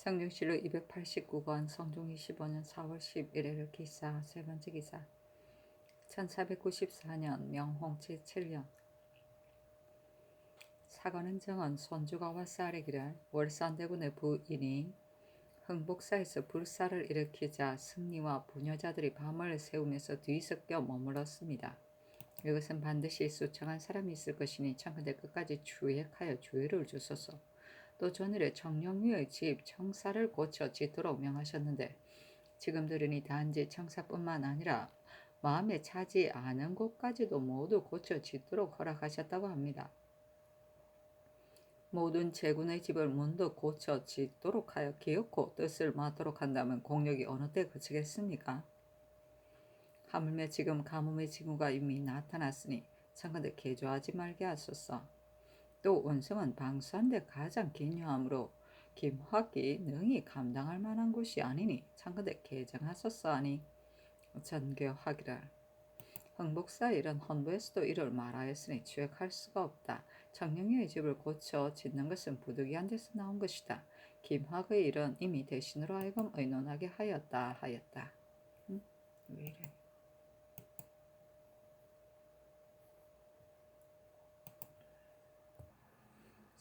성중실로 289권 성중 25년 4월 11일 기사 세 번째 기사 1494년 명홍 제7년 사관은 정은 손주가 와싸리기를 월산대군의 부인이 흥복사에서 불사를 일으키자 승리와 부녀자들이 밤을 새우면서 뒤섞여 머물렀습니다. 이것은 반드시 수청한 사람이 있을 것이니 청컨대 끝까지 추획하여 주의를 주소서. 또 전일에 정령유의 집 청사를 고쳐 짓도록 명하셨는데 지금 들으니 단지 청사뿐만 아니라 마음에 차지 않은 곳까지도 모두 고쳐 짓도록 허락하셨다고 합니다. 모든 제군의 집을 문득 고쳐 짓도록 하여 기어코 뜻을 맞도록 한다면 공력이 어느 때 그치겠습니까? 하물며 지금 가뭄의 징후가 이미 나타났으니 청컨대 개조하지 말게 하소서. 또 원성은 방수한데 가장 기묘하므로 김학이 능히 감당할 만한 곳이 아니니 청컨대 개정하소서 하니 전교하기를 흥복사 일은 헌부에서도 이를 말하였으니 추획할 수가 없다. 청령유의 집을 고쳐 짓는 것은 부득이한 데서 나온 것이다. 김학의 일은 이미 대신으로 하여금 의논하게 하였다. 왜 이래?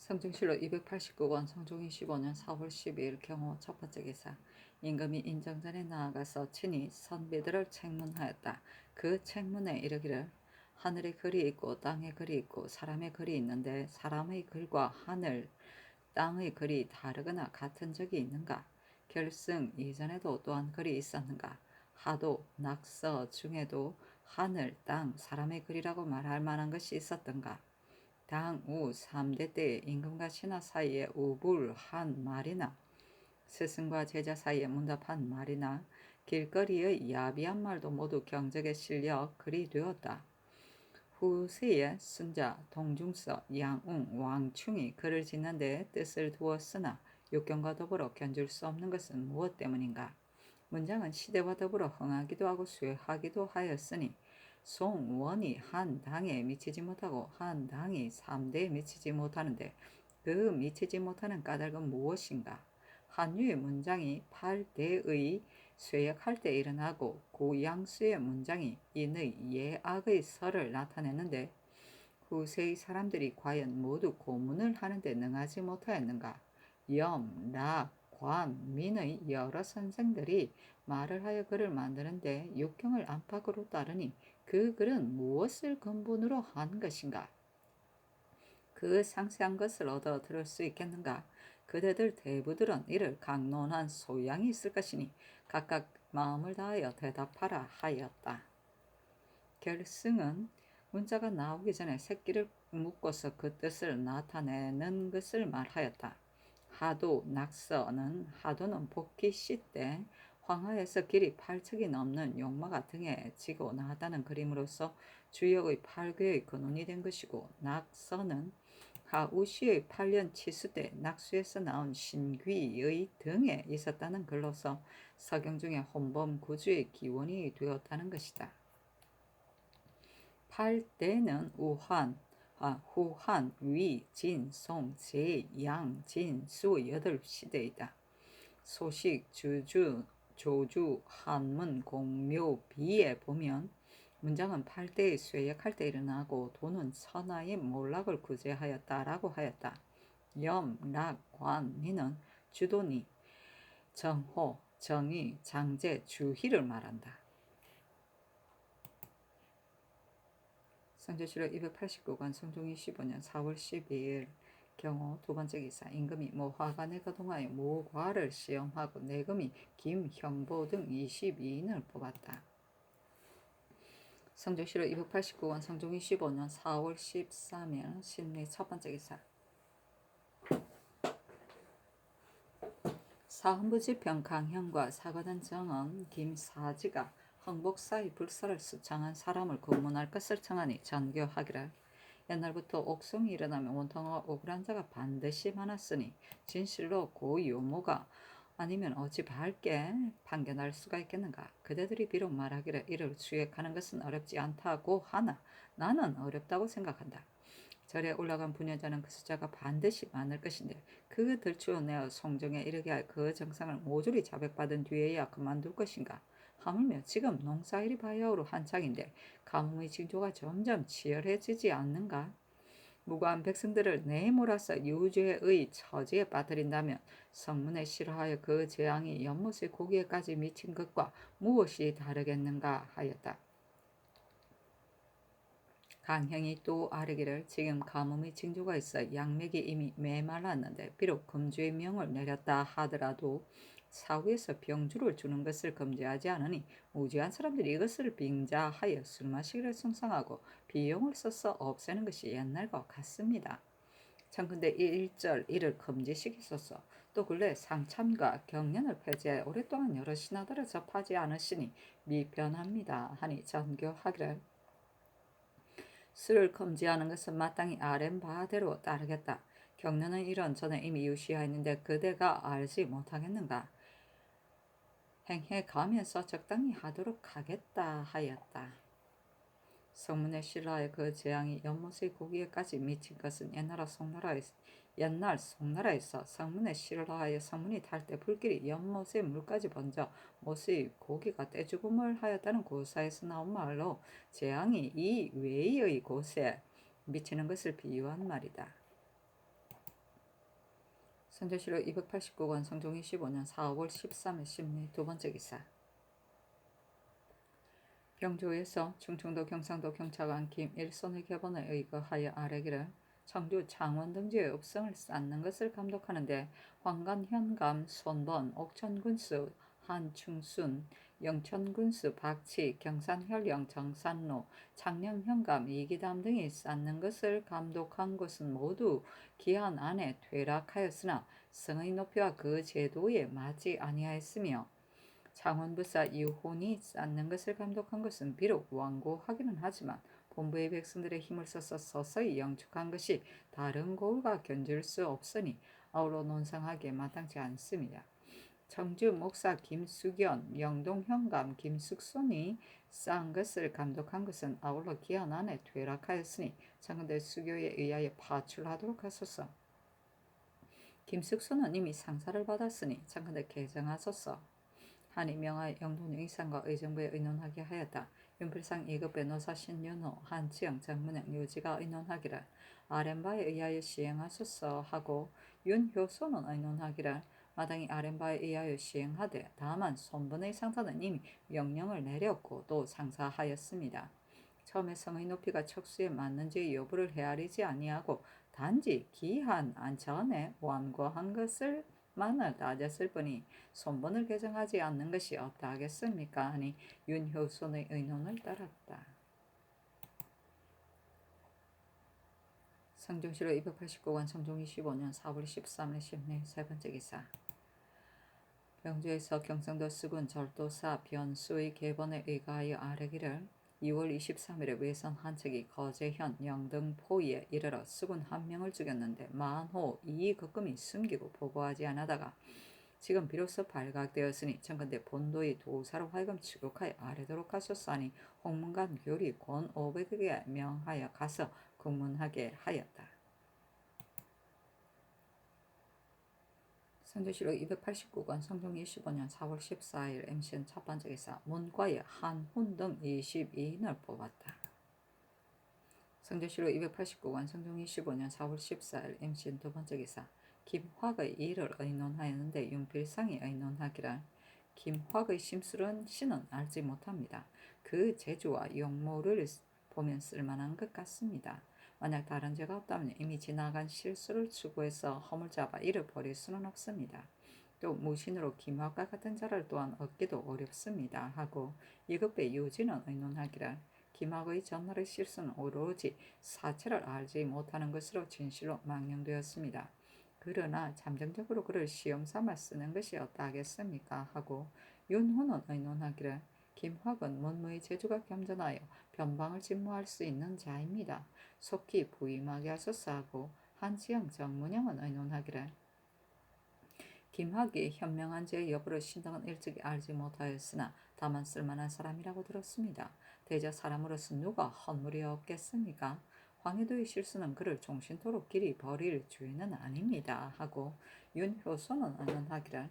성중실로 289권 성중 25년 4월 12일 경호 첫 번째 기사 임금이 인정전에 나아가서 친히 선비들을 책문하였다. 그 책문에 이르기를 하늘에 글이 있고 땅에 글이 있고 사람의 글이 있는데 사람의 글과 하늘, 땅의 글이 다르거나 같은 적이 있는가? 결승 이전에도 또한 글이 있었는가? 하도, 낙서 중에도 하늘, 땅, 사람의 글이라고 말할 만한 것이 있었던가? 당우 3대 때에 임금과 신하 사이에 우불한 말이나 스승과 제자 사이에 문답한 말이나 길거리의 야비한 말도 모두 경적에 실려 글이 되었다. 후세의 순자, 동중서, 양웅, 왕충이 글을 짓는데 뜻을 두었으나 욕경과 더불어 견줄 수 없는 것은 무엇 때문인가? 문장은 시대와 더불어 흥하기도 하고 쇠하기도 하였으니 송원이 한 당에 미치지 못하고 한 당이 3대에 미치지 못하는데 그 미치지 못하는 까닭은 무엇인가? 한유의 문장이 8대의 쇠약할 때 일어나고 고양수의 문장이 인의 예악의 설을 나타냈는데 후세의 사람들이 과연 모두 고문을 하는데 능하지 못하였는가? 염, 락, 관, 민의 여러 선생들이 말을 하여 글을 만드는데 육경을 안팎으로 따르니 그 글은 무엇을 근본으로 한 것인가? 그 상세한 것을 얻어 들을 수 있겠는가? 그대들 대부들은 이를 강론한 소양이 있을 것이니 각각 마음을 다하여 대답하라 하였다. 결승은 문자가 나오기 전에 새끼를 묶어서 그 뜻을 나타내는 것을 말하였다. 하도, 낙서는 하도는 복희 씨 때 황하에서 길이 8척이 넘는 용마가 등에 지고 나왔다는 그림으로서 주역의 8괴의 근원이 된 것이고 낙서는 하우시의 8년 치수 때 낙수에서 나온 신귀의 등에 있었다는 글로서 서경 중에 혼범 구주의 기원이 되었다는 것이다. 8대는 후한, 위, 진, 송, 제, 양, 진, 수 8시대이다. 소식, 주주, 조주, 한문, 공묘, 비에 보면 문장은 8대의 쇠약할 때 일어나고 도는 천하의 몰락을 구제하였다라고 하였다. 염, 락, 관, 미는 주도니, 정호, 정의, 장제, 주희를 말한다. 성조실록 289권 성중 25년 4월 12일 경호 두 번째 기사 임금이 모화관에 거동하여 모과를 시험하고 내금이 김형보 등 22인을 뽑았다. 성조실록 289권 성중 25년 4월 13일 신미 첫 번째 기사 사헌부지평 강형과 사관원 정은 김사지가 흥복사의 불사를 수청한 사람을 고문할 것을 청하니 전교하기를 옛날부터 옥송이 일어나면 원통과 억울한 자가 반드시 많았으니 진실로 고유모가 아니면 어찌 밝게 판결할 수가 있겠는가? 그대들이 비록 말하기를 이를 추획하는 것은 어렵지 않다고 하나 나는 어렵다고 생각한다. 절에 올라간 부녀자는 그 숫자가 반드시 많을 것인데 그 들추어내어 성정에 이르게 할 그 정상을 모조리 자백받은 뒤에야 그만둘 것인가. 하물며 지금 농사일이 바야흐로 한창인데 가뭄의 징조가 점점 치열해지지 않는가. 무고한 백성들을 내몰아서 유죄의 처지에 빠뜨린다면 성문에 싫어하여 그 재앙이 연못의 고기에까지 미친 것과 무엇이 다르겠는가 하였다. 강형이 또 아뢰기를 지금 가뭄의 징조가 있어 양맥이 이미 메말랐는데 비록 금주의 명을 내렸다 하더라도 사후에서 병주를 주는 것을 금지하지 않으니 무지한 사람들이 이것을 빙자하여 술 마시기를 숭상하고 비용을 써서 없애는 것이 옛날과 같습니다. 청근대 1절 이를 금지시켰었어. 또 근래 상참과 경련을 폐지해 오랫동안 여러 신하들을 접하지 않으시니 미변합니다 하니 전교하기를 술을 금지하는 것은 마땅히 아랜 바대로 따르겠다. 경련은 이런 전에 이미 유시하였는데 그대가 알지 못하겠는가. 행해 가면서 적당히 하도록 하겠다 하였다. 성문에 신라의 그 재앙이 연못의 고기에까지 미친 것은 옛날 송나라에서 성문에 신라하여 성문이 탈 때 불길이 연못의 물까지 번져 못의 고기가 떼죽음을 하였다는 고사에서 나온 말로 재앙이 이 외의 곳에 미치는 것을 비유한 말이다. 선조실록 289권 성종 25년 4월 13일 심리 두 번째 기사. 병조에서 충청도 경상도 경찰관 김일손의 궤본에 의거하여 아뢰기를 청주 창원 등지의 읍성을 쌓는 것을 감독하는데 황간 현감 손번 옥천군수 한충순 영천군수 박치 경산현령 정산로 창녕 현감 이기담 등이 쌓는 것을 감독한 것은 모두 기한 안에 퇴락하였으나 성의 높이와 그 제도에 맞지 아니하였으며 창원부사 이혼이 쌓는 것을 감독한 것은 비록 완고하기는 하지만 본부의 백성들의 힘을 써서 서서히 영축한 것이 다른 고을과 견줄 수 없으니 아울러 논상하기에 마땅치 않습니다. 청주 목사 김수견, 영동 현감 김숙손이 쌓은 것을 감독한 것은 아울러 기한 안에 퇴락하였으니 창건대 수교에 의하여 파출하도록 하소서. 김숙손은 이미 상사를 받았으니 창건대 개정하소서. 한이 명하여 영동 의상과 의정부에 의논하게 하였다. 윤필상 2급 변호사 신윤호, 한치영, 정문영, 유지가 의논하기를 아랜바에 의하여 시행하소서 하고 윤효소는 의논하기를 마땅히 아랜바에 의하여 시행하되 다만 손번의 상사는 이미 명령을 내렸고 또 상사하였습니다. 처음에 성의 높이가 척수에 맞는지 여부를 헤아리지 아니하고 단지 기한 안전에 완고한 것을 만을 따졌을 뿐이 손번을 개정하지 않는 것이 없다 하겠습니까 하니 윤효손의 의논을 따랐다. 성종실록 289권 성종 25년 4월 13일 심리 세 번째 기사. 병주에서 경상도 수군 절도사 변수의 궤본에 의거하여 아뢰기를 2월 23일에 외선 한 척이 거제현 영등포에 이르러 수군 한 명을 죽였는데 만호 이익급금이 숨기고 보고하지 않았다가 지금 비로소 발각되었으니 청건대 본도의 도사로 하여금 추국하여 아뢰도록 하소서 하니 홍문관 교리 권 500에게 명하여 가서 국문하게 하였다. 선조실록 289권 성종 25년 4월 14일 MCN 첫 번째 기사. 문과에 한훈 등 22인을 뽑았다. 성조실록 289권 성종 25년 4월 14일 MCN 두 번째 기사. 김화의 일을 의논하였는데 윤필상이 의논하기를 김화의 심술은 신은 알지 못합니다. 그 재주와 용모를 보면 쓸만한 것 같습니다. 만약 다른 죄가 없다면 이미 지나간 실수를 추구해서 허물 잡아 이를 버릴 수는 없습니다. 또 무신으로 김학과 같은 자를 또한 얻기도 어렵습니다. 하고 이급배 유지는 의논하기를 김학의 전날의 실수는 오로지 사체를 알지 못하는 것으로 진실로 망령되었습니다. 그러나 잠정적으로 그를 시험삼아 쓰는 것이 어떠하겠습니까? 하고 윤호는 의논하기를 김학은 문무의 재주가 겸전하여 변방을 진모할 수 있는 자입니다. 속히 부임하게 하소서 하고 한지영 정문영은 의논하기를 김학이 현명한 죄의 여부를 신당은 일찍이 알지 못하였으나 다만 쓸만한 사람이라고 들었습니다. 대저 사람으로서 누가 헛물이 없겠습니까? 황해도의 실수는 그를 종신토록 길이 버릴 죄는 아닙니다 하고 윤효소는 언론하기를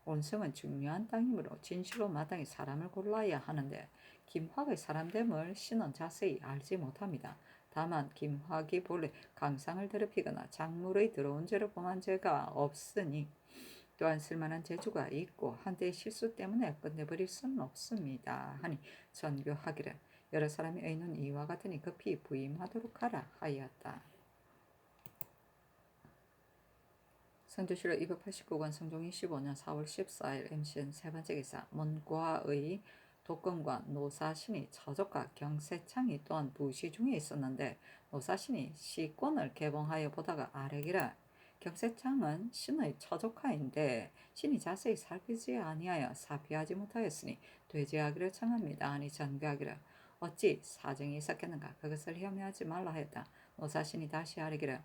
온성은 중요한 땅이므로 진실로 마땅히 사람을 골라야 하는데 김학의 사람됨을 신은 자세히 알지 못합니다. 다만 김학이 본래 강상을 더럽히거나 작물의 들어온 죄를 범한 죄가 없으니 또한 쓸만한 재주가 있고 한때의 실수 때문에 끝내버릴 수는 없습니다 하니 전교하기를 여러 사람이 의논 이와 같으니 급히 부임하도록 하라 하였다. 성조실록 289권 성종이 15년 4월 14일 MCN 세 번째 기사 문과의 독건과 노사신이 처조과 경세창이 또한 부시 중에 있었는데 노사신이 시권을 개봉하여 보다가 아래기라 경세창은 신의 처조카인데 신이 자세히 살피지 아니하여 사피하지 못하였으니 되제하기를 청합니다. 아니 전교하기를 어찌 사정이 있었겠는가 그것을 혐의하지 말라 하였다. 노사신이 다시 아뢰기를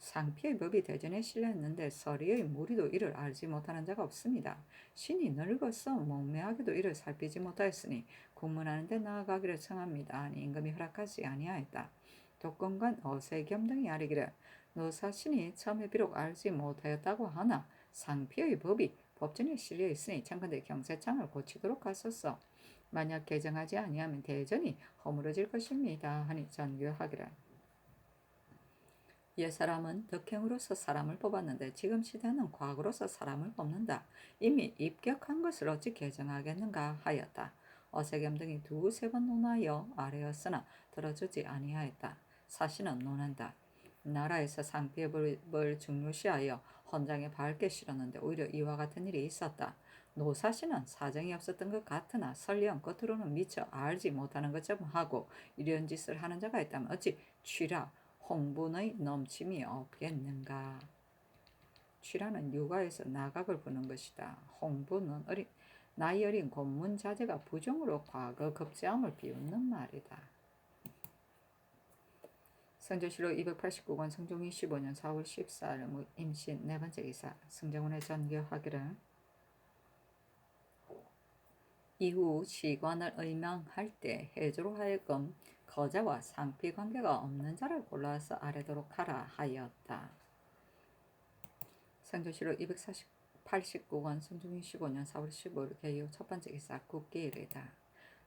상피의 법이 대전에 실려있는데 서리의 무리도 이를 알지 못하는 자가 없습니다. 신이 늙어서 몽매하게도 이를 살피지 못하였으니 국문하는 데 나아가기를 청합니다. 아니 임금이 허락하지 아니하였다. 독건관 어세겸 등이 아뢰기를 노사신이 처음에 비록 알지 못하였다고 하나 상피의 법이 법전에 실려 있으니 청컨대 경세창을 고치도록 하소서. 만약 개정하지 아니하면 대전이 허물어질 것입니다. 하니 전교하기를 옛사람은 덕행으로서 사람을 뽑았는데 지금 시대는 과거로서 사람을 뽑는다. 이미 입격한 것을 어찌 개정하겠는가 하였다. 어세겸 등이 두세 번 논하여 아뢰었으나 들어주지 아니하였다. 사신은 논한다. 나라에서 상피의 법을 중요시하여 헌장에 밝게 실었는데 오히려 이와 같은 일이 있었다. 노사신은 사정이 없었던 것 같으나 설령 겉으로는 미처 알지 못하는 것처럼 하고 이런 짓을 하는 자가 있다면 어찌 취라 홍분의 넘침이 없겠는가. 취라는 육아에서 나각을 부는 것이다. 홍분은 나이 어린 곤문 자제가 부정으로 과거 급제함을 비웃는 말이다. 성조실록 289권 성종이 15년 4월 14일 임신 네 번째 기사 승정원의 전교하기를 이후 시관을 의망할 때 해조로 하여금 거자와 상피 관계가 없는 자를 골라서 아뢰도록 하라 하였다. 성조실록 289권 성종이 15년 4월 15일 개요 첫 번째 기사 국기일이다.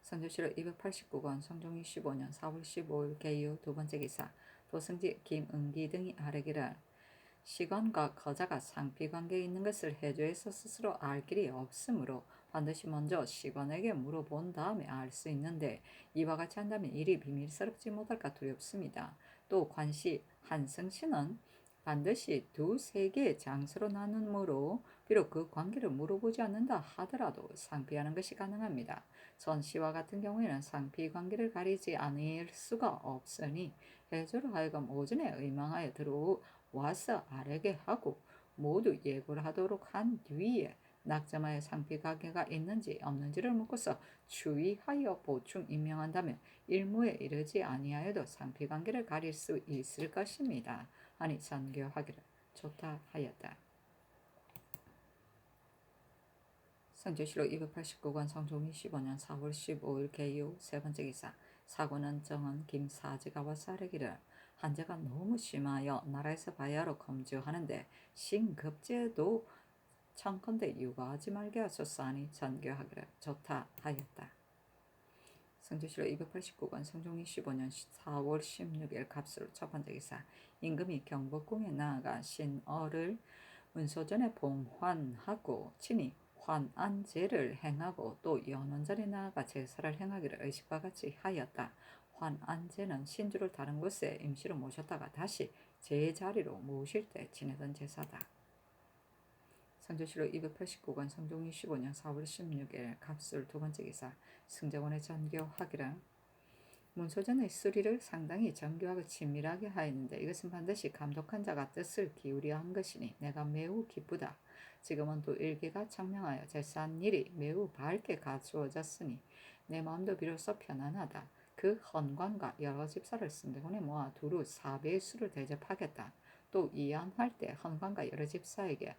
성조실록 289권 성종이 15년 4월 15일 개요 두 번째 기사 도승지 김은기 등이 아뢰기를 시관과 거자가 상피 관계에 있는 것을 해조에서 스스로 알 길이 없으므로 반드시 먼저 시관에게 물어본 다음에 알 수 있는데 이와 같이 한다면 일이 비밀스럽지 못할까 두렵습니다. 또 관시 한승씨는 반드시 두세 개의 장소로 나누므로 비록 그 관계를 물어보지 않는다 하더라도 상피하는 것이 가능합니다. 전시와 같은 경우에는 상피 관계를 가리지 않을 수가 없으니 해조로 하여금 오전에 의망하여 들어와서 아뢰게 하고 모두 예고를 하도록 한 뒤에 낙점하여 상피 관계가 있는지 없는지를 묻고서 추이하여 보충 임명한다면 일무에 이르지 아니하여도 상피 관계를 가릴 수 있을 것입니다. 하니 전교하기를 좋다 하였다. 성조실록 289권 성종이 15년 4월 15일 개요 세 번째 기사 사고는 정은 김사지가 와서 아뢰기를 한재가 너무 심하여 나라에서 바야로 검주하는데 신급제도 청컨대 육아하지 말게 하소서 하니 전교하기를 좋다 하였다. 성조실록 289권 성종이 15년 4월 16일 갑술 첫 번째 기사 임금이 경복궁에 나아가 신어를 문소전에 봉환하고 친히 환안제를 행하고 또 연원전에 나아가 제사를 행하기를 의식과 같이 하였다. 환안제는 신주를 다른 곳에 임시로 모셨다가 다시 제자리로 모실 때 지내던 제사다. 성조실록 289권 성종이 15년 4월 16일 갑술 두 번째 기사 승정원의 전교하기를 문소전의 수리를 상당히 정교하고 친밀하게 하였는데 이것은 반드시 감독한 자가 뜻을 기울여 한 것이니 내가 매우 기쁘다. 지금은 또 일기가 청명하여 제사한 일이 매우 밝게 갖추어졌으니 내 마음도 비로소 편안하다. 그 헌관과 여러 집사를 승대군에 모아 두루 4배의 수를 대접하겠다. 또 이안할 때 헌관과 여러 집사에게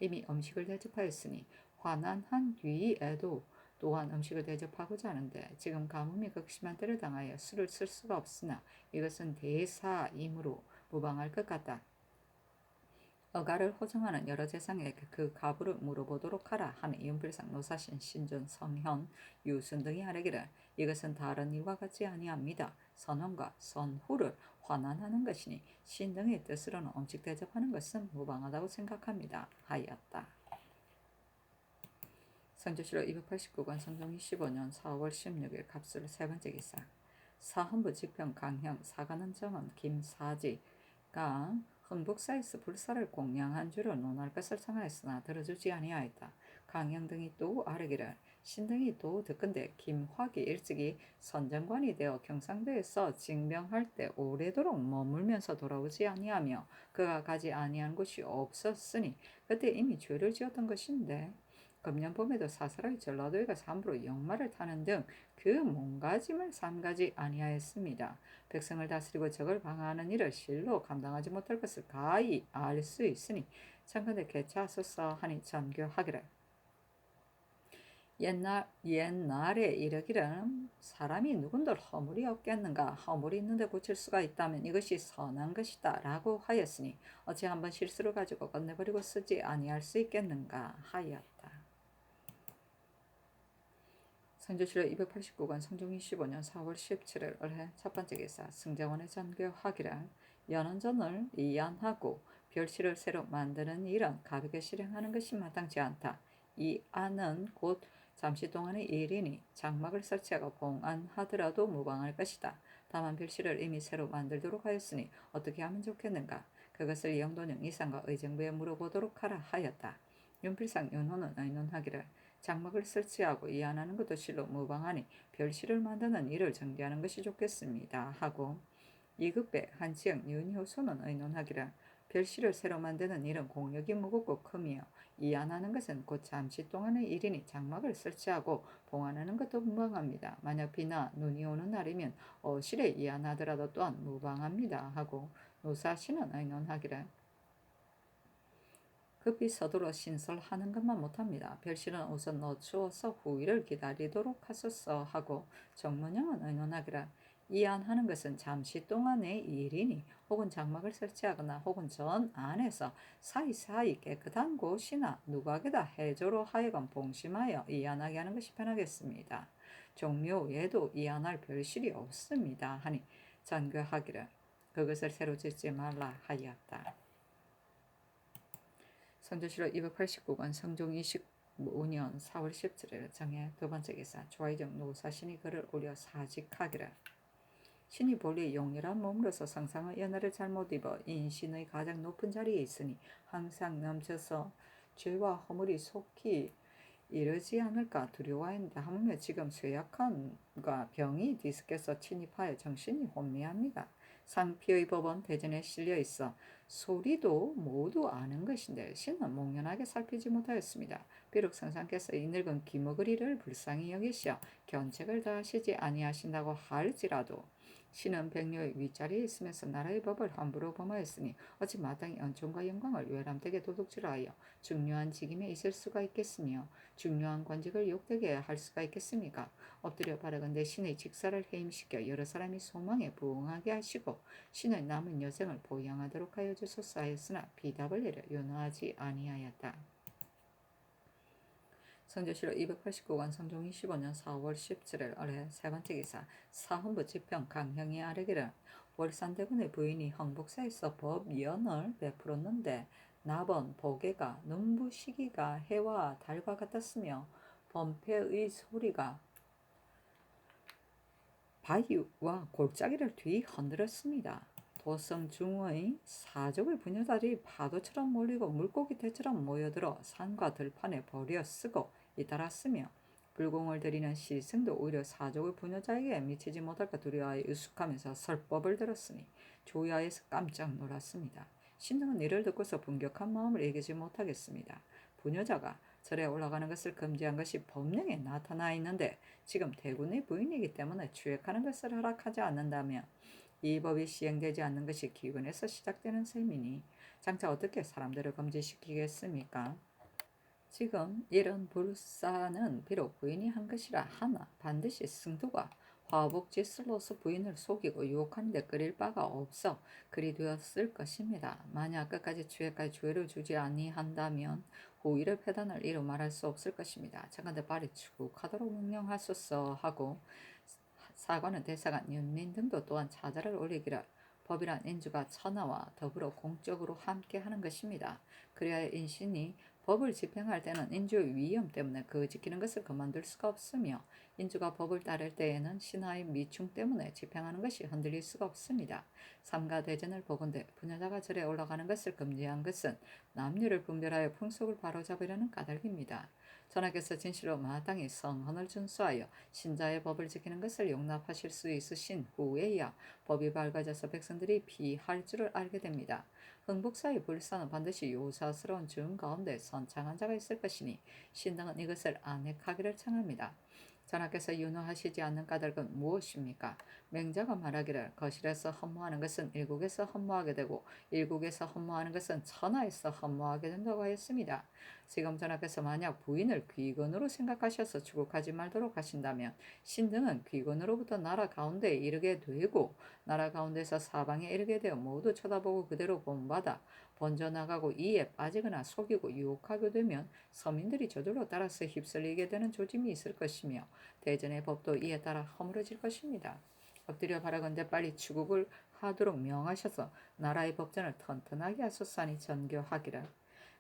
이미 음식을 대접하였으니 환안한 뒤에도 또한 음식을 대접하고자 하는데 지금 가뭄이 극심한 때를 당하여 술을 쓸 수가 없으나 이것은 대사이므로 무방할 것 같다. 어가를 호정하는 여러 재상에게 그 가부를 물어보도록 하라 하는 윤필상, 노사신, 신존, 성현, 유순 등이 아뢰기를 이것은 다른 일과 같지 아니합니다. 선원과 선후를 환원하는 것이니 신 등의 뜻으로는 음식 대접하는 것은 무방하다고 생각합니다. 하였다. 성조실록 289권 성종 25년 4월 16일 갑술 세 번째 기사. 사헌부 지평 강형 사관원 정원 김사지가 흥북사에서 불사를 공양한 줄을 논할 것을 청하였으나 들어주지 아니하였다. 강형 등이 또 아뢰기를 신등이 또 듣건대 김화기 일찍이 선정관이 되어 경상도에서 징병할 때 오래도록 머물면서 돌아오지 아니하며 그가 가지 아니한 곳이 없었으니 그때 이미 죄를 지었던 것인데 금년 봄에도 사사로이 전라도에 가서 함부로 역마를 타는 등 그 몸가짐을 삼가지 아니하였습니다. 백성을 다스리고 적을 방어하는 일을 실로 감당하지 못할 것을 가히 알 수 있으니 청컨대 개차하소서 하니 전교하기를 옛날에 이르기를 사람이 누군들 허물이 없겠는가 허물이 있는데 고칠 수가 있다면 이것이 선한 것이다 라고 하였으니 어찌 한번 실수를 가지고 끝내버리고 쓰지 아니할 수 있겠는가 하였다. 성조실록 289권 성종 25년 4월 17일 올해 첫 번째 기사. 승정원의 전교하기를 연원전을 이안하고 별실을 새로 만드는 일은 가볍게 실행하는 것이 마땅치 않다. 이 안은 곧 잠시 동안의 일이니 장막을 설치하고 봉안하더라도 무방할 것이다. 다만 별실을 이미 새로 만들도록 하였으니 어떻게 하면 좋겠는가. 그것을 영도령 이상과 의정부에 물어보도록 하라 하였다. 윤필상 윤호는 의논하기를 장막을 설치하고 이안하는 것도 실로 무방하니 별실을 만드는 일을 정리하는 것이 좋겠습니다. 하고 이급배 한치영 윤효소는 의논하기를 별실을 새로 만드는 일은 공력이 무겁고 크며 이안하는 것은 곧 잠시 동안의 일이니 장막을 설치하고 봉안하는 것도 무방합니다. 만약 비나 눈이 오는 날이면 어실에 이안하더라도 또한 무방합니다. 하고 노사신은 의논하기를 급히 서둘러 신설하는 것만 못합니다. 별실은 우선 넣어주어서 후일을 기다리도록 하소서 하고 정문영은 의논하기를 이안하는 것은 잠시 동안의 일이니 혹은 장막을 설치하거나 혹은 전 안에서 사이사이 깨끗한 곳이나 누각에다 해조로 하여금 봉심하여 이안하게 하는 것이 편하겠습니다. 종묘 외에도 이안할 별실이 없습니다. 하니 전교하기를 그것을 새로 짓지 말라 하였다. 성조실록 289권 성종 25년 4월 17일 정해 두 번째 기사. 조아이정 노사신이 글을 올려 사직하기를 신이 본래 용렬한 몸으로서 상상의 연하를 잘못 입어 인신의 가장 높은 자리에 있으니 항상 넘쳐서 죄와 허물이 속히 이르지 않을까 두려워했는데 하물며 지금 쇠약함과 병이 뒤섞여서 침입하여 정신이 혼미합니다. 상피의 법은 대전에 실려 있어 소리도 모두 아는 것인데 신은 몽연하게 살피지 못하였습니다. 비록 선상께서 이 늙은 기머거리를 불쌍히 여기시어 견책을 다하시지 아니하신다고 할지라도 신은 백녀의 윗자리에 있으면서 나라의 법을 함부로 범하였으니 어찌 마땅히 은총과 영광을 외람되게 도둑질하여 중요한 직임에 있을 수가 있겠으며 중요한 관직을 욕되게 할 수가 있겠습니까? 엎드려 바라건대 신의 직사를 해임시켜 여러 사람이 소망에 부응하게 하시고 신의 남은 여생을 보양하도록 하여 주소서 하였으나 비답을 내려 윤호하지 아니하였다. 성조실록 289권 성종 25년 4월 17일 올해 세 번째 기사. 사헌부 지평 강형이 아뢰기를 월산대군의 부인이 흥북사에서 법연을 베풀었는데 나번 보게가 눈부시기가 해와 달과 같았으며 범패의 소리가 바위와 골짜기를 뒤 흔들었습니다. 도성 중의 사족의 부녀들이 파도처럼 몰리고 물고기 떼처럼 모여들어 산과 들판에 버려 쓰고 잇따랐으며 불공을 들이는 시승도 오히려 사족의 부녀자에게 미치지 못할까 두려워하여 으숙하면서 설법을 들었으니 조야에서 깜짝 놀랐습니다. 신등은 이를 듣고서 분격한 마음을 이기지 못하겠습니다. 부녀자가 절에 올라가는 것을 금지한 것이 법령에 나타나 있는데 지금 대군의 부인이기 때문에 추액하는 것을 허락하지 않는다면 이 법이 시행되지 않는 것이 기근에서 시작되는 셈이니 장차 어떻게 사람들을 금지시키겠습니까? 지금 이런 불사는 비록 부인이 한 것이라 하나 반드시 승두가 화복짓을로서 부인을 속이고 유혹하는 데 끓일 바가 없어 그리 되었을 것입니다. 만약 끝까지 주애까지 주애를 주지 아니한다면 후일의 패단을 이루 말할 수 없을 것입니다. 장관들 빨리 추국하도록 명령하소서 하고 사관은 대사관 윤민 등도 또한 차자를 올리기를 법이란 인주가 천하와 더불어 공적으로 함께 하는 것입니다. 그래야 인신이 법을 집행할 때는 인주의 위험 때문에 그 지키는 것을 그만둘 수가 없으며 인주가 법을 따를 때에는 신하의 미충 때문에 집행하는 것이 흔들릴 수가 없습니다. 삼가대전을 보건대 부녀자가 절에 올라가는 것을 금지한 것은 남녀를 분별하여 풍속을 바로잡으려는 까닭입니다. 전하께서 진실로 마땅히 성헌을 준수하여 신자의 법을 지키는 것을 용납하실 수 있으신 후에야 법이 밝아져서 백성들이 비할 줄을 알게 됩니다. 흥북사의 불사는 반드시 요사스러운 중 가운데 선창한 자가 있을 것이니 신당은 이것을 안핵하기를 청합니다. 전하께서 윤호하시지 않는 까닭은 무엇입니까? 맹자가 말하기를 거실에서 헌무하는 것은 일국에서 헌무하게 되고 일국에서 헌무하는 것은 천하에서 헌무하게 된다고 하였습니다. 지금 전하께서 만약 부인을 귀건으로 생각하셔서 추국하지 말도록 하신다면 신등은 귀건으로부터 나라 가운데에 이르게 되고 나라 가운데서 사방에 이르게 되어 모두 쳐다보고 그대로 본받아 번져나가고 이에 빠지거나 속이고 유혹하게 되면 서민들이 저절로 따라서 휩쓸리게 되는 조짐이 있을 것이며 대전의 법도 이에 따라 허물어질 것입니다. 엎드려 바라건대 빨리 추국을 하도록 명하셔서 나라의 법전을 튼튼하게 하소서하니 전교하기를.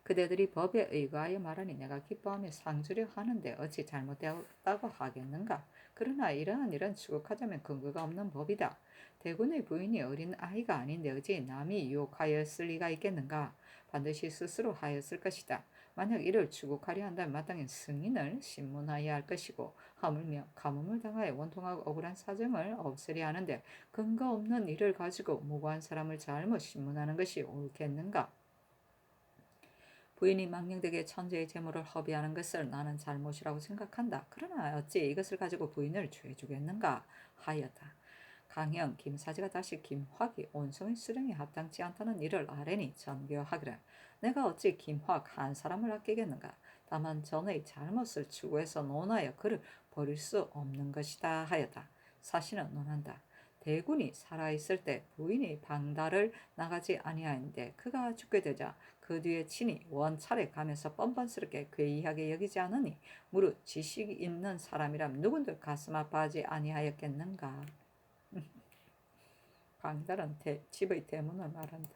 그대들이 법에 의거하여 말하니 내가 기뻐하며 상주려 하는데 어찌 잘못되었다고 하겠는가? 그러나 이러한 일은 추국하자면 근거가 없는 법이다. 대군의 부인이 어린 아이가 아닌데 어찌 남이 유혹하였을 리가 있겠는가? 반드시 스스로 하였을 것이다. 만약 이를 추국하려 한다면 마땅히 승인을 신문하여야 할 것이고 하물며 가뭄을 당하여 원통하고 억울한 사정을 없애려 하는데 근거 없는 일을 가지고 무고한 사람을 잘못 신문하는 것이 옳겠는가? 부인이 망령되게 천재의 재물을 허비하는 것을 나는 잘못이라고 생각한다. 그러나 어찌 이것을 가지고 부인을 죄주겠는가 하였다. 강형 김사지가 다시 김확이 온성의 수령에 합당치 않다는 일을 아뢰니 전교하기를 내가 어찌 김확 한 사람을 아끼겠는가. 다만 전의 잘못을 추구해서 논하여 그를 버릴 수 없는 것이다 하였다. 사신은 논한다. 대군이 살아있을 때 부인이 방달을 나가지 아니하였는데 그가 죽게 되자 그 뒤에 친히 원차례 가면서 뻔뻔스럽게 괴이하게 여기지 않으니 무릇 지식이 있는 사람이라면 누군들 가슴 아파하지 아니하였겠는가. 방달은 집의 대문을 말한다.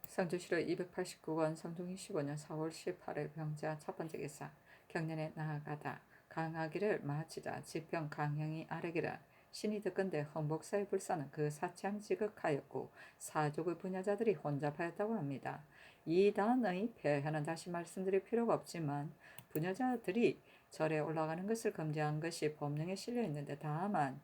성주시로 289권 성종이 15년 4월 18일 병자 첫 번째 기사 경년에 나아가다 강하기를 마치자 지평 강형이 아뢰기를 신이 듣건대 흥복사의 불사는 그 사치함 지극하였고 사족의 부녀자들이 혼잡하였다고 합니다. 이 단의 폐하는 다시 말씀드릴 필요가 없지만 부녀자들이 절에 올라가는 것을 금지한 것이 법령에 실려 있는데 다만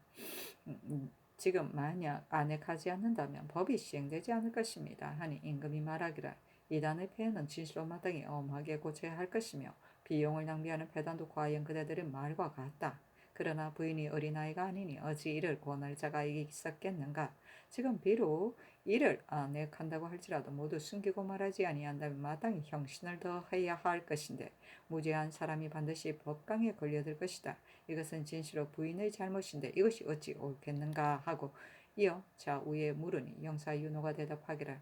지금 만약 안핵하지 않는다면 법이 시행되지 않을 것입니다. 하니 임금이 말하기를 이단의 폐해는 진실로 마땅히 엄하게 고쳐야 할 것이며 비용을 낭비하는 폐단도 과연 그대들의 말과 같다. 그러나 부인이 어린아이가 아니니 어찌 이를 권할 자가 있었겠는가. 지금 비록 이를 안핵한다고 할지라도 모두 숨기고 말하지 아니한다면 마땅히 형신을 더해야 할 것인데 무죄한 사람이 반드시 법강에 걸려들 것이다. 이것은 진실로 부인의 잘못인데 이것이 어찌 옳겠는가 하고 이어 좌우에 물으니 영사윤호가 대답하기를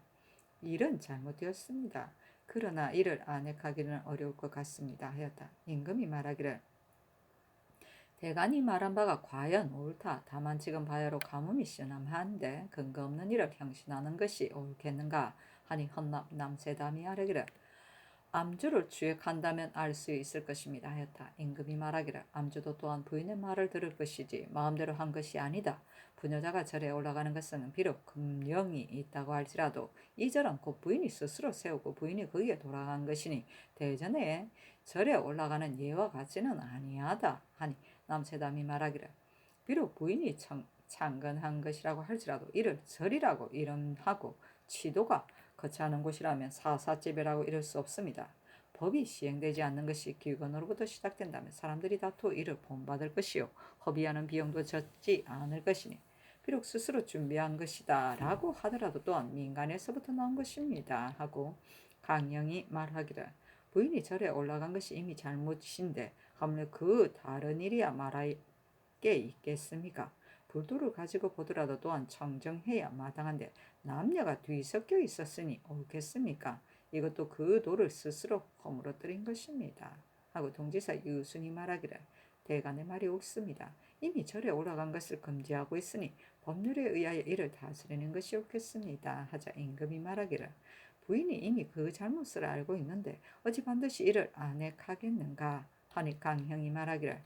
일은 잘못되었습니다. 그러나 이를 안핵하기는 어려울 것 같습니다 하였다. 임금이 말하기를 대간이 말한 바가 과연 옳다. 다만 지금 바야로 가뭄이 심한데 근거 없는 일을 형신하는 것이 옳겠는가 하니 헌납 남세담이 아뢰기를 암주를 주액한다면 알 수 있을 것입니다 하였다. 임금이 말하기를 암주도 또한 부인의 말을 들을 것이지 마음대로 한 것이 아니다. 부녀자가 절에 올라가는 것은 비록 금령이 있다고 할지라도 이 절은 곧 부인이 스스로 세우고 부인이 거기에 돌아간 것이니 대전에 절에 올라가는 예와 같지는 아니하다 하니 남세담이 말하기를 비록 부인이 창건한 것이라고 할지라도 이를 절이라고 이름하고 취도가 거치하는 곳이라면 사사집이라고 이를 수 없습니다. 법이 시행되지 않는 것이 기관으로부터 시작된다면 사람들이 다투 이를 본받을 것이요 허비하는 비용도 적지 않을 것이니 비록 스스로 준비한 것이다 라고 하더라도 또한 민간에서부터 나온 것입니다 하고 강령이 말하기를 부인이 절에 올라간 것이 이미 잘못인데 하물며 그 다른 일이야 말할 게 있겠습니까? 불도를 가지고 보더라도 또한 청정해야 마땅한데 남녀가 뒤섞여 있었으니 옳겠습니까? 이것도 그 돌을 스스로 허물어뜨린 것입니다. 하고 동지사 유순이 말하기를 대간의 말이 옳습니다. 이미 절에 올라간 것을 금지하고 있으니 법률에 의하여 이를 다스리는 것이 옳겠습니다. 하자 임금이 말하기를 부인이 이미 그 잘못을 알고 있는데 어찌 반드시 이를 안액하겠는가 하니 강형이 말하기를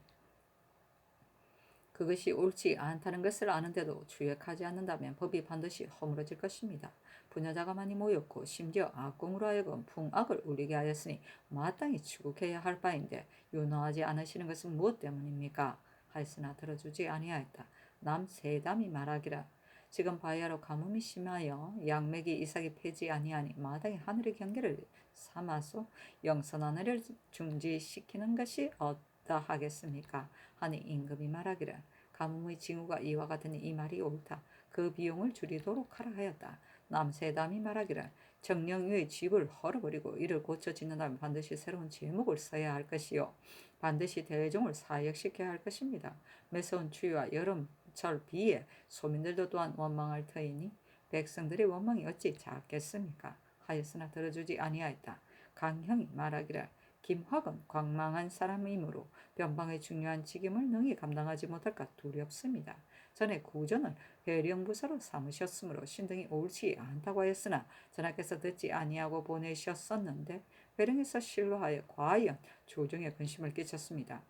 그것이 옳지 않다는 것을 아는데도 주역하지 않는다면 법이 반드시 허물어질 것입니다. 부녀자가 많이 모였고 심지어 악공으로 하여금 풍악을 울리게 하였으니 마땅히 추국해야 할 바인데 윤호하지 않으시는 것은 무엇 때문입니까? 하였으나 들어주지 아니하였다. 남 세담이 말하기라 지금 바야로 가뭄이 심하여 양맥이 이삭이 패지 아니하니 마땅히 하늘의 경계를 삼아서 영선하늘을 중지시키는 것이 어떠하겠습니까? 하니 임금이 말하기를 가뭄의 징후가 이와 같으니 이 말이 옳다. 그 비용을 줄이도록 하라 하였다. 남세담이 말하기를 정령유의 집을 헐어버리고 이를 고쳐 짓는다면 반드시 새로운 제목을 써야 할 것이요 반드시 대종을 사역시켜야 할 것입니다. 매서운 추위와 여름철 비에 소민들도 또한 원망할 터이니 백성들의 원망이 어찌 작겠습니까? 하였으나 들어주지 아니하였다. 강형이 말하기를 김학은 광망한 사람이므로 변방의 중요한 직임을 능히 감당하지 못할까 두렵습니다. 전에 구전을 회령부사로 삼으셨으므로 신등이 옳지 않다고 하였으나 전하께서 듣지 아니하고 보내셨었는데 회령에서 실로하여 과연 조정에 근심을 끼쳤습니다.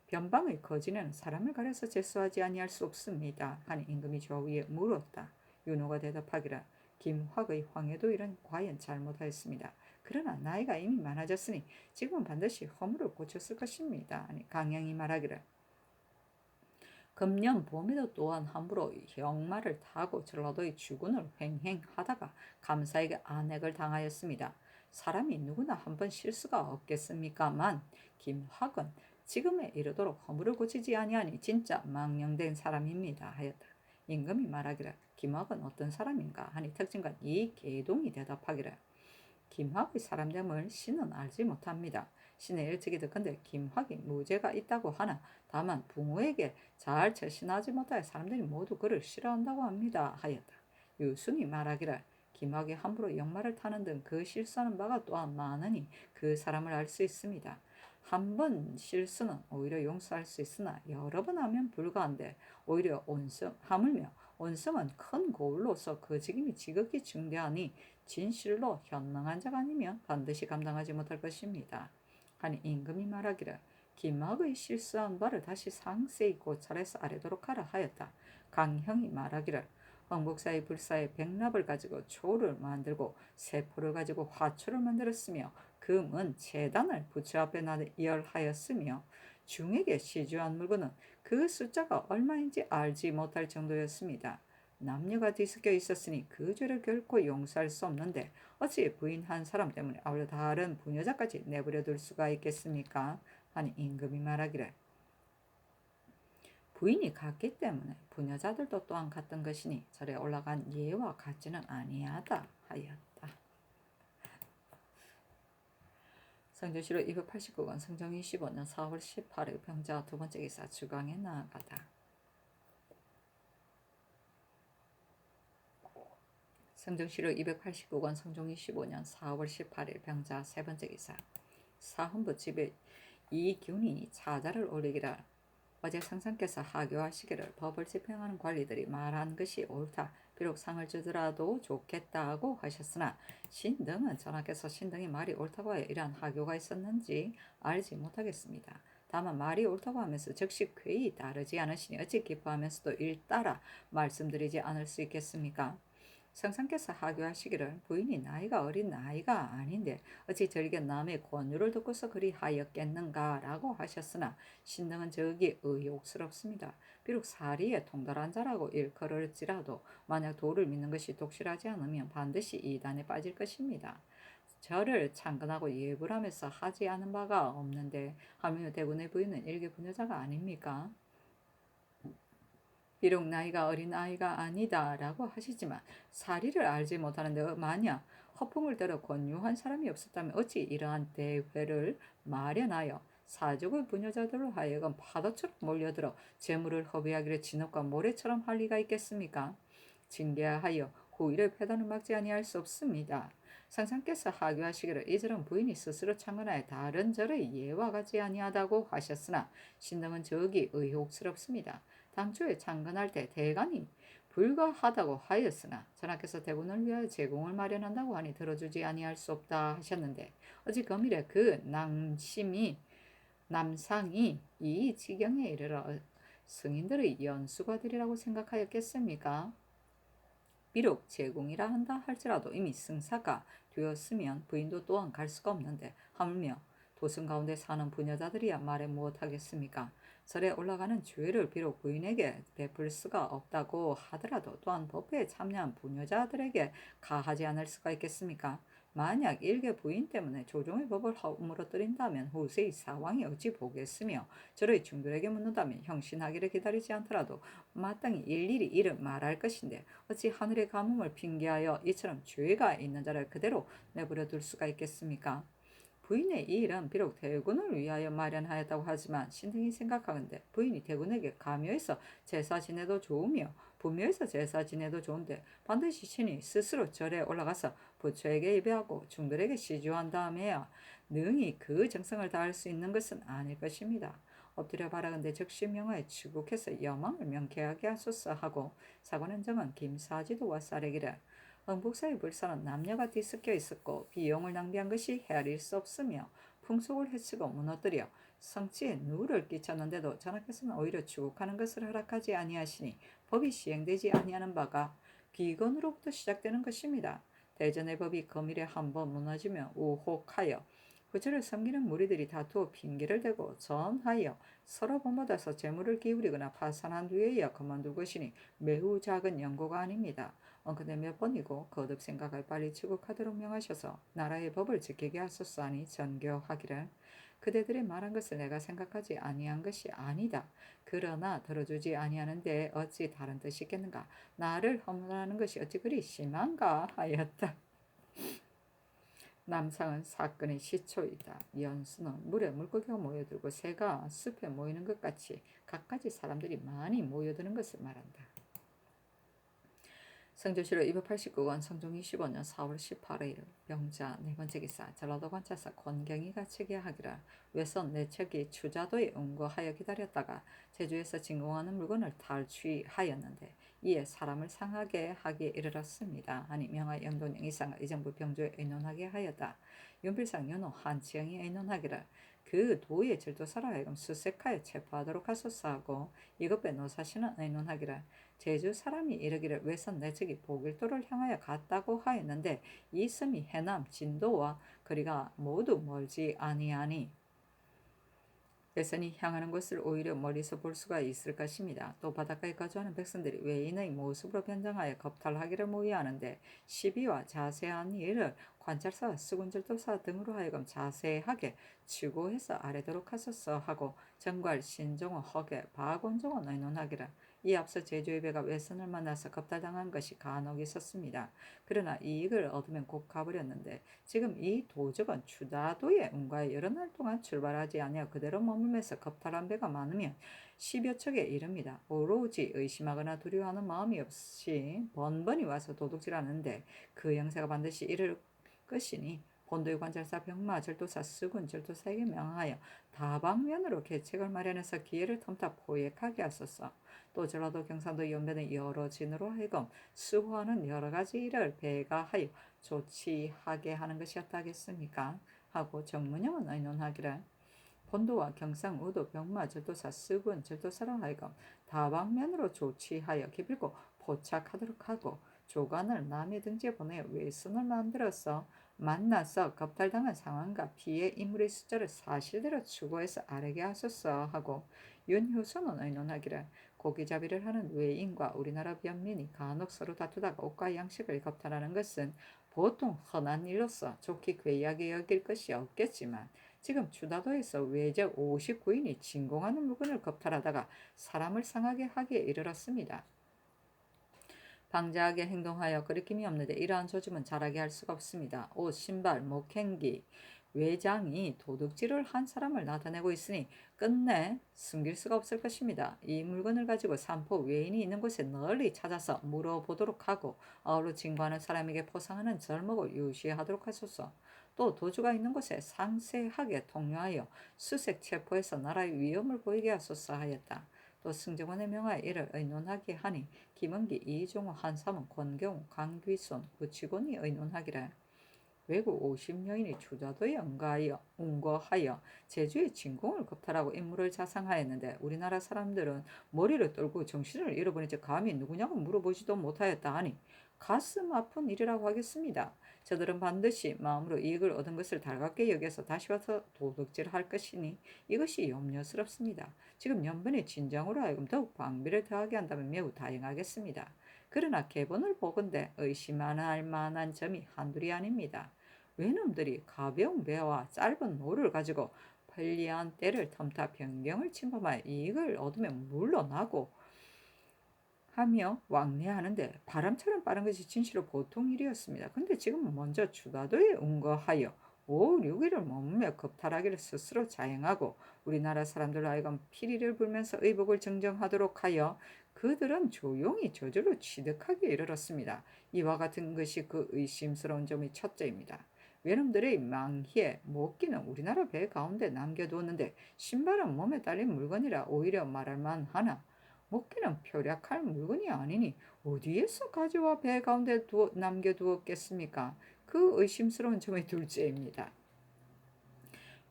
변방의 거진에는 사람을 가려서 제수하지 아니할 수 없습니다. 하니 임금이 저 위에 물었다. 윤호가 대답하기를 김학의 황해도 이런 과연 잘못하였습니다. 그러나 나이가 이미 많아졌으니 지금은 반드시 허물을 고쳤을 것입니다. 아니 강양이 말하기를 금년 봄에도 또한 함부로 형마를 타고 전라도의 주군을 횡행하다가 감사에게 안액을 당하였습니다. 사람이 누구나 한 번 실수가 없겠습니까만 김학은 지금에 이르도록 허물을 고치지 아니하니 진짜 망령된 사람입니다 하였다. 임금이 말하기를 김학은 어떤 사람인가 하니 특징관 이 계동이 대답하기를 김학의 사람됨을 신은 알지 못합니다. 신의 일찍이 듣건대 김학이 무죄가 있다고 하나 다만 부모에게 잘 처신하지 못하여 사람들이 모두 그를 싫어한다고 합니다 하였다. 유순이 말하기를 김학이 함부로 역마를 타는 등 그 실수하는 바가 또한 많으니 그 사람을 알 수 있습니다. 한 번 실수는 오히려 용서할 수 있으나 여러 번 하면 불가한데 오히려 하물며 온성은 큰 고울로서 그 직임이 지극히 중대하니 진실로 현명한 자가 아니면 반드시 감당하지 못할 것입니다. 하니 임금이 말하기를 김학의 실수한 바를 다시 상세히 고찰해서 아뢰도록 하라 하였다. 강형이 말하기를 황복사의 불사의 백납을 가지고 초를 만들고 세포를 가지고 화초를 만들었으며 금은 재단을 부처 앞에 나열하였으며 중에게 시주한 물건은 그 숫자가 얼마인지 알지 못할 정도였습니다. 남녀가 뒤섞여 있었으니 그 죄를 결코 용서할 수 없는데 어찌 부인 한 사람 때문에 아울러 다른 부녀자까지 내버려 둘 수가 있겠습니까? 하니 임금이 말하기를 부인이 같기 때문에 부녀자들도 또한 같은 것이니 절에 올라간 예와 같지는 아니하다 하였다. 성조실록 289권 성종 25년 4월 18일 병자 두 번째 기사 주강에 나아가다. 성종실록 289권 성종 25년 4월 18일 병자 세 번째 기사 사헌부 집에 이균이 차자를 올리기라 어제 상상께서 하교하시기를 법을 집행하는 관리들이 말한 것이 옳다. 비록 상을 주더라도 좋겠다고 하셨으나 신등은 전하께서 신등이 말이 옳다고 하여 이러한 하교가 있었는지 알지 못하겠습니다. 다만 말이 옳다고 하면서 즉시 괴히 따르지 않으시니 어찌 기뻐하면서도 일따라 말씀드리지 않을 수 있겠습니까? 성상께서 하교하시기를 부인이 나이가 어린 나이가 아닌데 어찌 저에게 남의 권유를 듣고서 그리 하였겠는가라고 하셨으나 신등은 저기 의욕스럽습니다. 비록 사리에 통달한 자라고 일컬을지라도 만약 도를 믿는 것이 독실하지 않으면 반드시 이단에 빠질 것입니다. 저를 창건하고 예불하면서 하지 않은 바가 없는데 하며 대군의 부인은 일개 부녀자가 아닙니까? 비록 나이가 어린 아이가 아니다라고 하시지만 사리를 알지 못하는데 만약 허풍을 들어 권유한 사람이 없었다면 어찌 이러한 대회를 마련하여 사족의 부녀자들로 하여금 파도처럼 몰려들어 재물을 허비하기를 진흙과 모래처럼 할 리가 있겠습니까? 징계하여 후일의 패단을 막지 아니할 수 없습니다. 상상께서 하교하시기를 이처럼 부인이 스스로 창건하여 다른 절의 예와 같지 아니하다고 하셨으나 신등은 저기 의혹스럽습니다. 당초에 창건할 때 대간이 불가하다고 하였으나 전하께서 대군을 위하여 제공을 마련한다고 하니 들어주지 아니할 수 없다 하셨는데 어찌 금일에 그 남상이 이 지경에 이르러 승인들의 연수가 되리라고 생각하였겠습니까? 비록 제공이라 한다 할지라도 이미 승사가 되었으면 부인도 또한 갈 수가 없는데 하물며 도승 가운데 사는 부녀자들이야 말해 무엇하겠습니까? 절에 올라가는 주의를 비록 부인에게 베풀 수가 없다고 하더라도 또한 법회에 참여한 부녀자들에게 가하지 않을 수가 있겠습니까? 만약 일개 부인 때문에 조정의 법을 허물어뜨린다면 후세의 사왕이 어찌 보겠으며 절의 중들에게 묻는다면 형신하기를 기다리지 않더라도 마땅히 일일이 이를 말할 것인데 어찌 하늘의 가뭄을 핑계하여 이처럼 죄가 있는 자를 그대로 내버려 둘 수가 있겠습니까? 부인의 이 일은 비록 대군을 위하여 마련하였다고 하지만 신등이 생각하건대 부인이 대군에게 가묘해서 제사 지내도 좋으며 부묘해서 제사 지내도 좋은데 반드시 신이 스스로 절에 올라가서 부처에게 예배하고 중들에게 시주한 다음에야 능히 그 정성을 다할 수 있는 것은 아닐 것입니다. 엎드려 바라건대 즉시 명하에 출국해서 여망을 명쾌하게 하소서 하고 사관은 정은 김사지도와 쌀에기를 흥북사의 불사는 남녀가 뒤섞여 있었고 비용을 낭비한 것이 헤아릴 수 없으며 풍속을 해치고 무너뜨려 성취에 누를 끼쳤는데도 전하께서는 오히려 추국하는 것을 허락하지 아니하시니 법이 시행되지 아니하는 바가 비건으로부터 시작되는 것입니다. 대전의 법이 금일에 한번 무너지며 우혹하여 부처를 섬기는 무리들이 다투어 핑계를 대고 전하여 서로 본받아서 재물을 기울이거나 파산한 뒤에야 그만둘 것이니 매우 작은 연고가 아닙니다. 엉근데 몇 번이고 거듭 생각을 빨리 추국하도록 명하셔서 나라의 법을 지키게 하소서 하니 전교하기를 그대들이 말한 것을 내가 생각하지 아니한 것이 아니다. 그러나 들어주지 아니하는데 어찌 다른 뜻이 있겠는가. 나를 허물하는 것이 어찌 그리 심한가 하였다. 남상은 사건의 시초이다. 연수는 물에 물고기가 모여들고 새가 숲에 모이는 것 같이 갖가지 사람들이 많이 모여드는 것을 말한다. 성조실록 289권 성종 25년 4월 18일 병자 네 번째 기사 전라도 관찰사 권경이가 체계하기를 외선 내척이 추자도에 응거하여 기다렸다가 제주에서 진공하는 물건을 탈취하였는데 이에 사람을 상하게 하기에 이르렀습니다. 하니 명하 영돈영 이상을 이정부 병조에 의논하게 하였다. 윤필상 윤호 한치영이 의논하기를 그 도의 절도사로 하여금 수색하여 체포하도록 하소서 하고 이것배 노사시는 의논하기를 제주 사람이 이르기를 외선 내측이 보길도를 향하여 갔다고 하였는데 이 섬이 해남 진도와 거리가 모두 멀지 아니하니 외선이 향하는 곳을 오히려 멀리서 볼 수가 있을 것입니다. 또 바닷가에 거주하는 백성들이 외인의 모습으로 변장하여 겁탈하기를 모의하는데 시비와 자세한 일을 관찰사, 수군절도사 등으로 하여금 자세하게 추구해서 아래도록 하소서 하고 정괄, 신종호, 허계, 박원종은 의논하기를 이 앞서 제주의 배가 외선을 만나서 겁탈당한 것이 간혹 있었습니다. 그러나 이익을 얻으면 곧 가버렸는데 지금 이 도적은 추다도의 운과에 여러 날 동안 출발하지 아니하 그대로 머물면서 겁탈한 배가 많으면 10여 척에 이릅니다. 오로지 의심하거나 두려워하는 마음이 없이 번번이 와서 도둑질하는데 그 영세가 반드시 이를 것이니 본도의 관찰사 병마 절도사 수군 절도사에게 명하여 다방면으로 계책을 마련해서 기회를 틈타 포획하게 하소서. 또 전라도 경상도 연변의 여러 진으로 하여금 수호하는 여러 가지 일을 배가하여 조치하게 하는 것이었다 하겠습니까? 하고 정문영은 의논하기를 본도와 경상, 우도, 병마, 절도사, 수군, 절도사로 하여금 다방면으로 조치하여 기필코 포착하도록 하고 조관을 남의 등지에 보내어 외선을 만들어서 만나서 겁탈당한 상황과 피해 인물의 숫자를 사실대로 추구해서 아뢰게 하소서 하고 윤효선은 의논하기를 고기잡이를 하는 외인과 우리나라 변민이 간혹 서로 다투다가 옷과 양식을 겁탈하는 것은 보통 흔한 일로서 좋게 괴이하게 여길 것이 없겠지만 지금 주다도에서 외적 59인이 진공하는 물건을 겁탈하다가 사람을 상하게 하기에 이르렀습니다. 방자하게 행동하여 거리낌이 없는데 이러한 조짐은 잘하게 할 수가 없습니다. 옷, 신발, 목행기, 외장이 도둑질을 한 사람을 나타내고 있으니 끝내 숨길 수가 없을 것입니다. 이 물건을 가지고 산포 외인이 있는 곳에 널리 찾아서 물어보도록 하고 아울러 진구하는 사람에게 포상하는 절목을 유시하도록 하소서. 또 도주가 있는 곳에 상세하게 통료하여 수색 체포해서 나라의 위험을 보이게 하소서 하였다. 또 승정원의 명하에 이를 의논하게 하니 김은기, 이종호, 한삼원, 권경우, 강귀손, 구치곤이 의논하기를 외국 50여인이 주자도에 응거하여 제주의 진공을 겁탈하고 임무를 자상하였는데 우리나라 사람들은 머리를 떨고 정신을 잃어버린 채 감히 누구냐고 물어보지도 못하였다 하니 가슴 아픈 일이라고 하겠습니다. 저들은 반드시 마음으로 이익을 얻은 것을 달갑게 여겨서 다시 와서 도둑질할 것이니 이것이 염려스럽습니다. 지금 연변의 진정으로 하여금 더욱 방비를 더하게 한다면 매우 다행하겠습니다. 그러나 계본을 보건대 의심할 만한 점이 한둘이 아닙니다. 외놈들이 가벼운 배와 짧은 노를 가지고 편리한 때를 텀타 변경을 침범하여 이익을 얻으면 물러나고 하며 왕래하는데 바람처럼 빠른 것이 진시로 보통 일이었습니다. 근데 지금 먼저 주다도에 응거하여 5, 6일을 머무며 겁탈하기를 스스로 자행하고 우리나라 사람들로 하여금 피리를 불면서 의복을 정정하도록 하여 그들은 조용히 저절로 취득하기에 이르렀습니다. 이와 같은 것이 그 의심스러운 점의 첫째입니다. 외놈들의 망희에 목기는 우리나라 배 가운데 남겨두었는데 신발은 몸에 딸린 물건이라 오히려 말할 만하나 목기는 표략할 물건이 아니니 어디에서 가져와 배 가운데 남겨두었겠습니까? 그 의심스러운 점의 둘째입니다.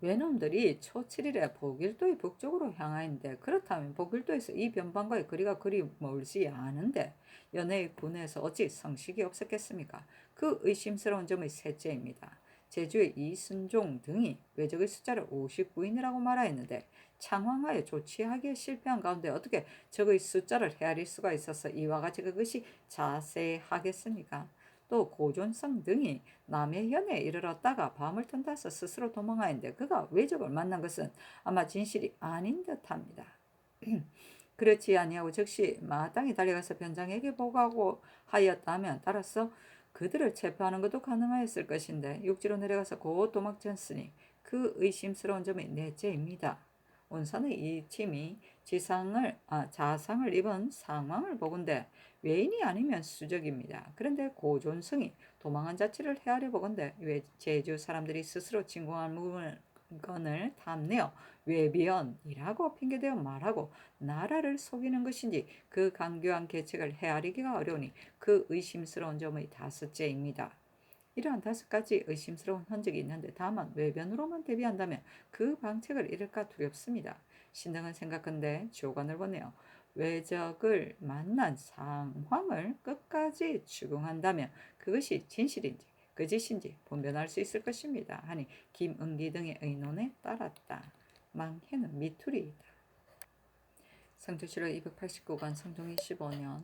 외놈들이 초 7일에 보길도의 북쪽으로 향하였는데 그렇다면 보길도에서 이 변방과의 거리가 그리 멀지 않은데 연해의 군에서 어찌 성식이 없었겠습니까? 그 의심스러운 점의 셋째입니다. 제주의 이순종 등이 외적의 숫자를 59인이라고 말하였는데 창황하여 조치하기에 실패한 가운데 어떻게 적의 숫자를 헤아릴 수가 있어서 이와 같이 그것이 자세하겠습니까? 또 고존성 등이 남의 현에 이르렀다가 밤을 튼다서 스스로 도망하였는데 그가 외적을 만난 것은 아마 진실이 아닌 듯합니다. 그렇지 아니하고 즉시 마땅히 달려가서 변장에게 보고하고 하였다면 따라서 그들을 체포하는 것도 가능하였을 것인데 육지로 내려가서 곧 도망쳤으니 그 의심스러운 점이 넷째입니다. 온산의 이 팀이 자상을 입은 상황을 보건대 외인이 아니면 수적입니다. 그런데 고존성이 도망한 자체를 헤아려 보건대 제주 사람들이 스스로 진공한 물건을 탐내어 외변이라고 핑계대어 말하고 나라를 속이는 것인지 그 강교한 계책을 헤아리기가 어려우니 그 의심스러운 점의 다섯째입니다. 이러한 5가지 의심스러운 흔적이 있는데 다만 외변으로만 대비한다면 그 방책을 잃을까 두렵습니다. 신등은 생각한데 조관을 보내어 외적을 만난 상황을 끝까지 추궁한다면 그것이 진실인지 거짓인지 분별할 수 있을 것입니다. 하니 김은기 등의 의논에 따랐다. 망해는 미투리이다. 성조실록 289권 성종이 15년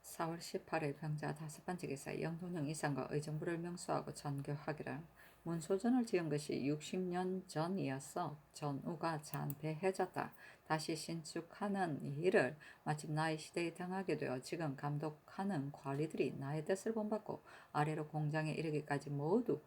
4월 18일 병자 5번째 기사 영돈형 이상과 의정부를 명수하고 전교하기를 문소전을 지은 것이 60년 전이었어. 전우가 잔패해졌다. 다시 신축하는 일을 마침 나의 시대에 당하게 되어 지금 감독하는 관리들이 나의 뜻을 본받고 아래로 공장에 이르기까지 모두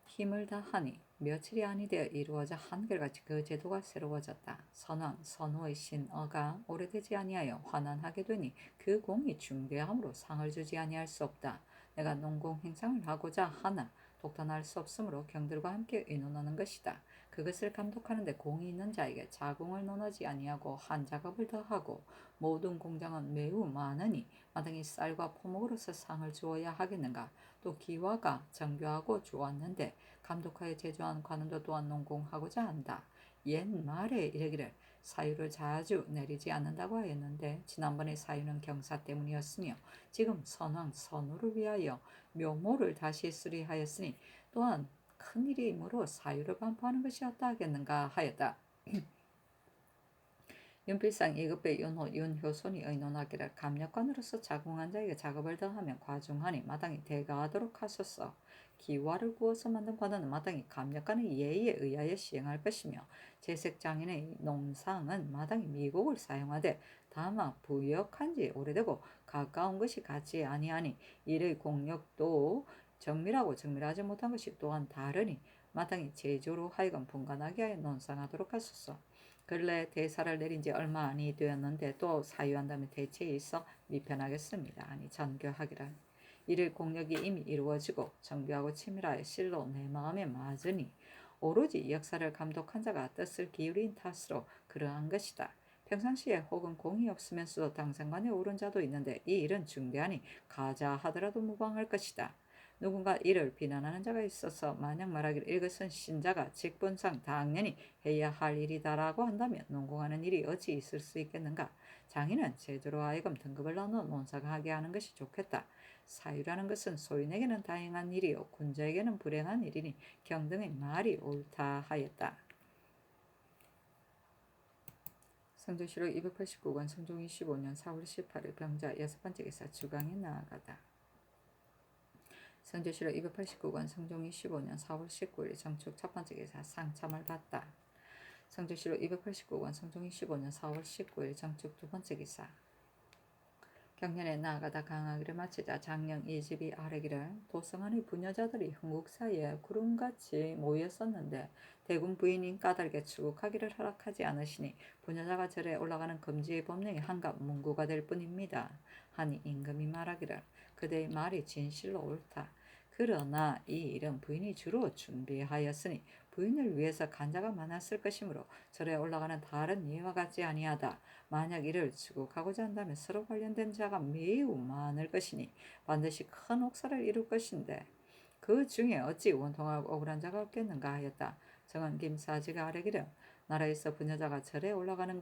힘을 다하니 며칠이 아니되어 이루어져 한결같이 그 제도가 새로워졌다. 선왕, 선호의 신어가 오래되지 아니하여 환환하게 되니 그 공이 중대함으로 상을 주지 아니할 수 없다. 내가 농공 행상을 하고자 하나 독단할 수 없으므로 경들과 함께 의논하는 것이다. 그것을 감독하는데 공이 있는 자에게 자공을 논하지 아니하고 한 작업을 더하고 모든 공장은 매우 많으니 마땅히 쌀과 포목으로서 상을 주어야 하겠는가. 또 기와가 정교하고 좋았는데 감독하여 제조한 관원도 또한 농공하고자 한다. 옛말에 이르기를 사유를 자주 내리지 않는다고 하였는데 지난번의 사유는 경사 때문이었으며 지금 선왕 선호를 위하여 묘모를 다시 수리하였으니 또한 큰일이므로 사유를 반포하는 것이었다 하겠는가 하였다. 윤필상 2급의 윤호, 윤효손이 의논하기를 감력관으로서 자궁한 자에게 작업을 더하면 과중하니 마땅히 대가하도록 하소서. 기와를 구워서 만든 관원은 마땅히 감력가는 예의에 의하여 시행할 것이며 제색장인의 농상은 마땅히 미국을 사용하되 다만 부역한 지 오래되고 가까운 것이 같지 아니하니 이의 공력도 정밀하지 못한 것이 또한 다르니 마땅히 제조로 하여금 분간하게 하여 논상하도록 하소서. 근래 대사를 내린 지 얼마 아니 되었는데 또 사유한다면 대체에 있어 미편하겠습니다. 아니 전교하기라. 이를 공력이 이미 이루어지고 정교하고 치밀하여 실로 내 마음에 맞으니 오로지 역사를 감독한 자가 뜻을 기울인 탓으로 그러한 것이다. 평상시에 혹은 공이 없으면서도 당상관에 오른 자도 있는데 이 일은 중대하니 가자 하더라도 무방할 것이다. 누군가 이를 비난하는 자가 있어서 만약 말하기를 이것은 신자가 직분상 당연히 해야 할 일이다라고 한다면 논공하는 일이 어찌 있을 수 있겠는가? 장인은 제대로 하여금 등급을 나눠 논사하게 하는 것이 좋겠다. 사유라는 것은 소인에게는 다행한 일이요 군자에게는 불행한 일이니 경등의 말이 옳다 하였다. 성조실록 289권 성종 25년 4월 18일 병자 6번째 기사 주강에 나아가다. 성조실록 289권 성종 25년 4월 19일 정축 첫번째 기사 상참을 받다. 성조실록 289권 성종 25년 4월 19일 정축 두번째 기사 경년에 나아가다 강하기를 마치자 장령 이집이 아뢰기를 도성안의 부녀자들이 흥국사에 구름같이 모였었는데 대군 부인인 까닭에 출국하기를 허락하지 않으시니 부녀자가 절에 올라가는 금지의 법령이 한갓 문구가 될 뿐입니다. 하니 임금이 말하기를 그대의 말이 진실로 옳다. 그러나 이 일은 부인이 주로 준비하였으니 부인을 위해서 간자가 많았을 것이므로 절에 올라가는 다른 예와 같지 아니하다. 만약 이를 추국하고자 한다면 서로 관련된 자가 매우 많을 것이니 반드시 큰 옥사를 이룰 것인데 그 중에 어찌 원통하고 억울한 자가 없겠는가 하였다. 정은 김사지가 아뢰기를 나라에서 부녀자가 절에 올라가는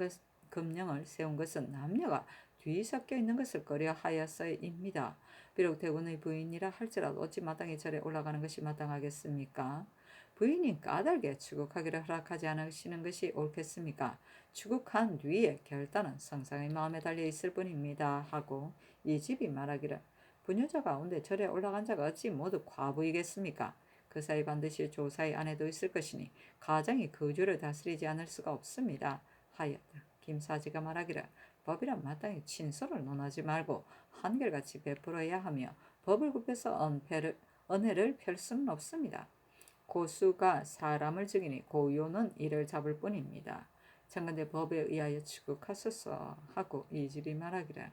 금령을 세운 것은 남녀가 뒤섞여 있는 것을 꺼려 하여서입니다. 비록 대군의 부인이라 할지라도 어찌 마땅히 절에 올라가는 것이 마땅하겠습니까? 부인이 까닭에 추국하기를 허락하지 않으시는 것이 옳겠습니까? 추국한 뒤에 결단은 성상의 마음에 달려 있을 뿐입니다. 하고 이 집이 말하기를 부녀자 가운데 절에 올라간 자가 어찌 모두 과부이겠습니까? 그 사이 반드시 조사의 아내도 있을 것이니 가정이 그 주를 다스리지 않을 수가 없습니다. 하였다. 김사지가 말하기를 법이란 마땅히 친서를 논하지 말고 한결같이 베풀어야 하며 법을 굽혀서 은혜를 펼 수는 없습니다. 고수가 사람을 죽이니 고요는 이를 잡을 뿐입니다. 청근대 법에 의하여 추국하소서 하고 이 집이 말하기를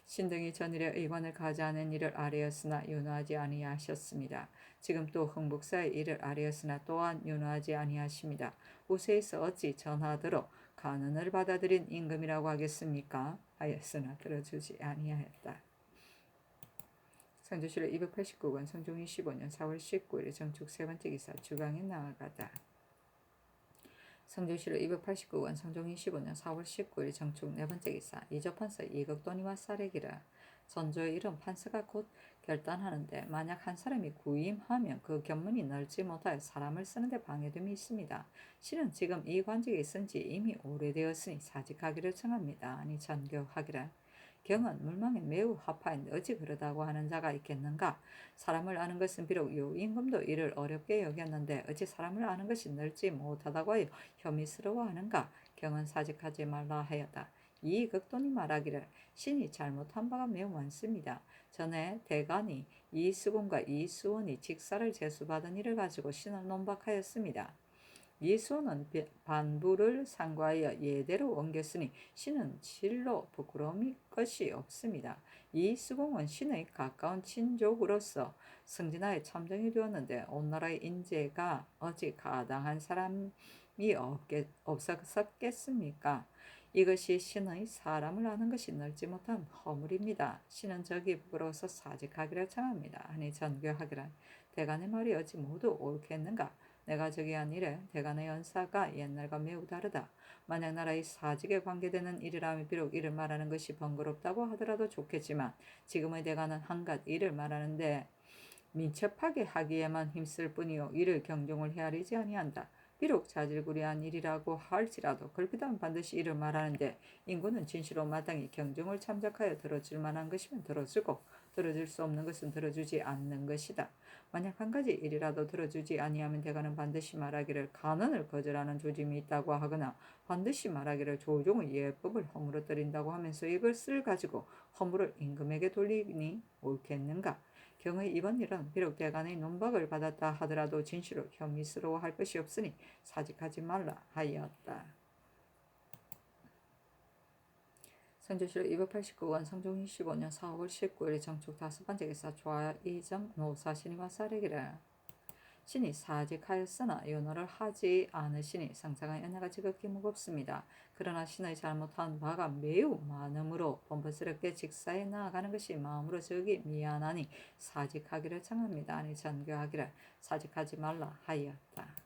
신등이 전일에 의관을 가져하는 일을 아뢰었으나 윤호하지 아니하셨습니다. 지금 또 흥북사의 일을 아뢰었으나 또한 윤호하지 아니하십니다. 우세에서 어찌 전하도록 간언을 받아들인 임금이라고 하겠습니까? 하였으나 들어주지 아니하였다. 성조실록 289권 성종 25년 4월 19일 정축 세번째 기사 주강에 나아가다. 성조실록 289권 성종 25년 4월 19일 정축 네번째 기사 이조판서 이극돈이와 사례기를 전조의 이름 판서가 곧 결단하는데 만약 한 사람이 구임하면 그 견문이 넓지 못하여 사람을 쓰는데 방해됨이 있습니다. 실은 지금 이 관직에 있은 지 이미 오래되었으니 사직하기를 청합니다. 아니 전교하기를 경은 물망에 매우 합하인데 어찌 그러다고 하는 자가 있겠는가? 사람을 아는 것은 비록 요임금도 이를 어렵게 여겼는데 어찌 사람을 아는 것이 넓지 못하다고 하여 혐의스러워하는가? 경은 사직하지 말라 하였다. 이 극돈이 말하기를 신이 잘못한 바가 매우 많습니다. 전에 대간이 이수공과 이수원이 직사를 제수받은 일을 가지고 신을 논박하였습니다. 이수는 반부를 상고하여 예대로 옮겼으니 신은 실로 부끄러움이 것이 없습니다. 이수공은 신의 가까운 친족으로서 승진하여 참정이 되었는데 온 나라의 인재가 어찌 가당한 사람이 없었겠습니까? 이것이 신의 사람을 아는 것이 넓지 못한 허물입니다. 신은 적이 부끄러워서 사직하기를 청합니다. 아니 전교하기를 대간의 말이 어찌 모두 옳겠는가? 내가 저기 한 일에 대간의 연사가 옛날과 매우 다르다. 만약 나라의 사직에 관계되는 일이라면 비록 이를 말하는 것이 번거롭다고 하더라도 좋겠지만 지금의 대간은 한갓 일을 말하는데 민첩하게 하기에만 힘쓸 뿐이요 이를 경종을 헤아리지 아니한다. 비록 자질구레한 일이라고 할지라도 걸핏하면 반드시 이를 말하는데 인구는 진실로 마땅히 경종을 참작하여 들어줄 만한 것이면 들어주고 들어줄 수 없는 것은 들어주지 않는 것이다. 만약 한 가지 일이라도 들어주지 아니하면 대가는 반드시 말하기를 간언을 거절하는 조짐이 있다고 하거나 반드시 말하기를 조종의 예법을 허물어뜨린다고 하면서 이것을 가지고 허물을 임금에게 돌리니 옳겠는가? 경의 이번 일은 비록 대간의 논박을 받았다 하더라도 진실로 혐의스러워할 것이 없으니 사직하지 말라 하였다. 선조실록 289권 성종 25년 4월 19일 정축 5번째 기사 좌이정 노사신이 와사르기를 신이 사직하였으나 윤호를 하지 않으시니 상상한 연회가 지극히 무겁습니다. 그러나 신의 잘못한 바가 매우 많으므로 번번스럽게 직사에 나아가는 것이 마음으로 저기 미안하니 사직하기를 청합니다. 아니 전교하기를 사직하지 말라 하였다.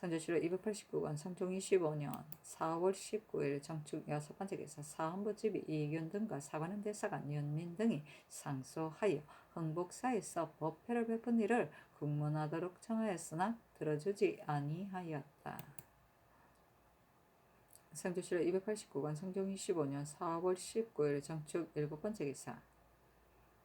선조실록 289권 성종 25년 4월 19일 정축 6번째 기사 사헌부집이 이균 등과 사관원 대사관 연민 등이 상소하여 흥복사에서 법회를 베푼 일을 국문하도록 청하였으나 들어주지 아니하였다. 선조실록 289권 성종 25년 4월 19일 정축 7번째 기사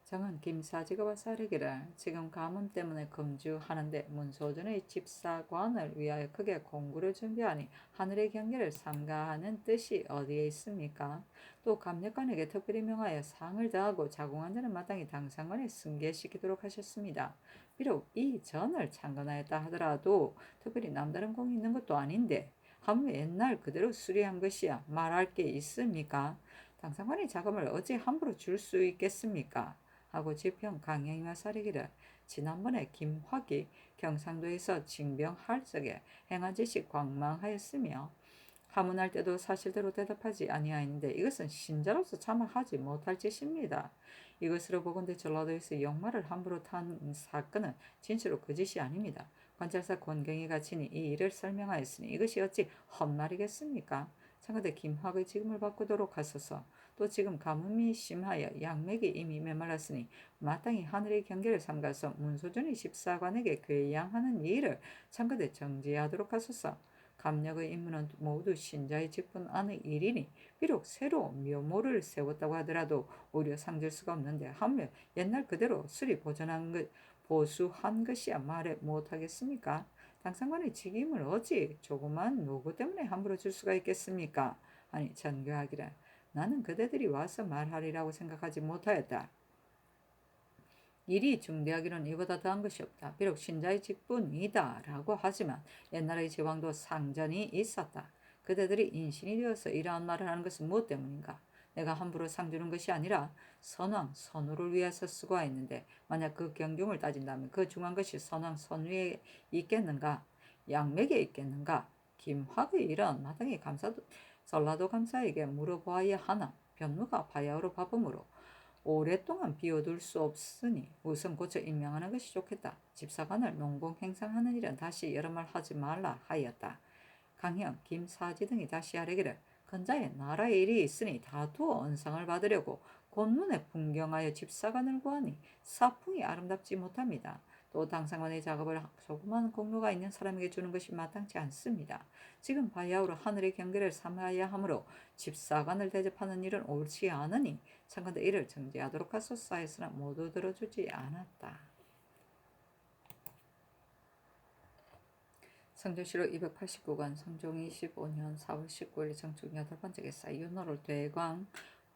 정은 김사지가 와사르기를 지금 가뭄 때문에 금주하는데 문소준의 집사관을 위하여 크게 공구를 준비하니 하늘의 경계를 삼가하는 뜻이 어디에 있습니까? 또 감력관에게 특별히 명하여 상을 더하고 자궁한 자는 마땅히 당상관에 승계시키도록 하셨습니다. 비록 이 전을 창건하였다 하더라도 특별히 남다른 공이 있는 것도 아닌데 하물며 옛날 그대로 수리한 것이야 말할 게 있습니까? 당상관이 자금을 어찌 함부로 줄 수 있겠습니까? 하고 지평 강행이와 사리기를 지난번에 김학이 경상도에서 징병할 적에 행한 짓이 광망하였으며 하문할 때도 사실대로 대답하지 아니하였는데 이것은 신자로서 차마 하지 못할 짓입니다. 이것으로 보건대 전라도에서 역마를 함부로 탄 사건은 진실로 그 짓이 아닙니다. 관찰사 권경이가 친히 이 일을 설명하였으니 이것이 어찌 헛말이겠습니까? 참고대 김학의 직음을 바꾸도록 하소서. 또 지금 가뭄이 심하여 양맥이 이미 메말랐으니 마땅히 하늘의 경계를 삼가서 문소준의 십사관에게 궤양하는 일을 참고대 정지하도록 하소서. 감력의 임무는 모두 신자의 직분 안의 일이니 비록 새로 묘모를 세웠다고 하더라도 오히려 상질 수가 없는데 하물며 옛날 그대로 수리 보수한 것이야 말해 못하겠습니까? 당상관의 직임을 어찌 조그만 노고 때문에 함부로 줄 수가 있겠습니까? 아니 전교하기를 나는 그대들이 와서 말하리라고 생각하지 못하였다. 일이 중대하기는 이보다 더한 것이 없다. 비록 신자의 직분이다 라고 하지만 옛날의 제왕도 상전이 있었다. 그대들이 인신이 되어서 이러한 말을 하는 것은 무엇 때문인가? 내가 함부로 상 주는 것이 아니라 선왕 선우를 위해서 수고하였는데 만약 그 경중을 따진다면 그 중한 것이 선왕 선우에 있겠는가? 양맥에 있겠는가? 김학의 일은 마땅히 전라도 감사에게 물어보아야 하나 변무가 바야흐로 바쁘므로 오랫동안 비워둘 수 없으니 우선 고쳐 임명하는 것이 좋겠다. 집사관을 농공 행상하는 일은 다시 여러 말 하지 말라 하였다. 강형, 김사지 등이 다시 하려기를 건자에 나라의 일이 있으니 다투어 언상을 받으려고 곤문에 풍경하여 집사관을 구하니 사풍이 아름답지 못합니다. 또 당상관의 작업을 조그만 공로가 있는 사람에게 주는 것이 마땅치 않습니다. 지금 바야흐로 하늘의 경계를 삼아야 하므로 집사관을 대접하는 일은 옳지 않으니 청컨대 이를 정지하도록 하소서 하였으나 모두 들어주지 않았다. 성조실록 289권 성종 25년 4월 19일 정축 8번째 기사 윤호를 대광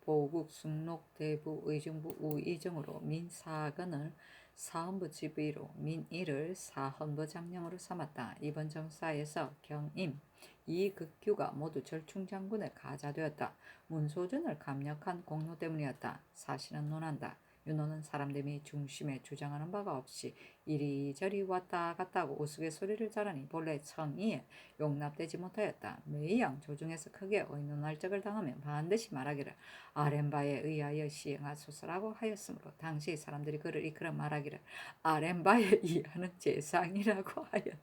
보국 승록 대부 의정부 우의정으로 민사건을 사헌부 지휘로 민일을 사헌부 장령으로 삼았다. 이번 정사에서 경임 이극규가 모두 절충장군에 가자되었다. 문소준을 감력한 공로 때문이었다. 사실은 논한다. 윤호는 사람들이 중심에 주장하는 바가 없이 이리저리 왔다 갔다 하고 우스갯소리를 잘하니 본래 청의에 용납되지 못하였다. 매양 조중에서 크게 의논할 적을 당하면 반드시 말하기를 아렌바에 의하여 시행하소서라고 하였으므로 당시 사람들이 그를 이끌어 말하기를 아렌바에 의하는 재상이라고 하였다.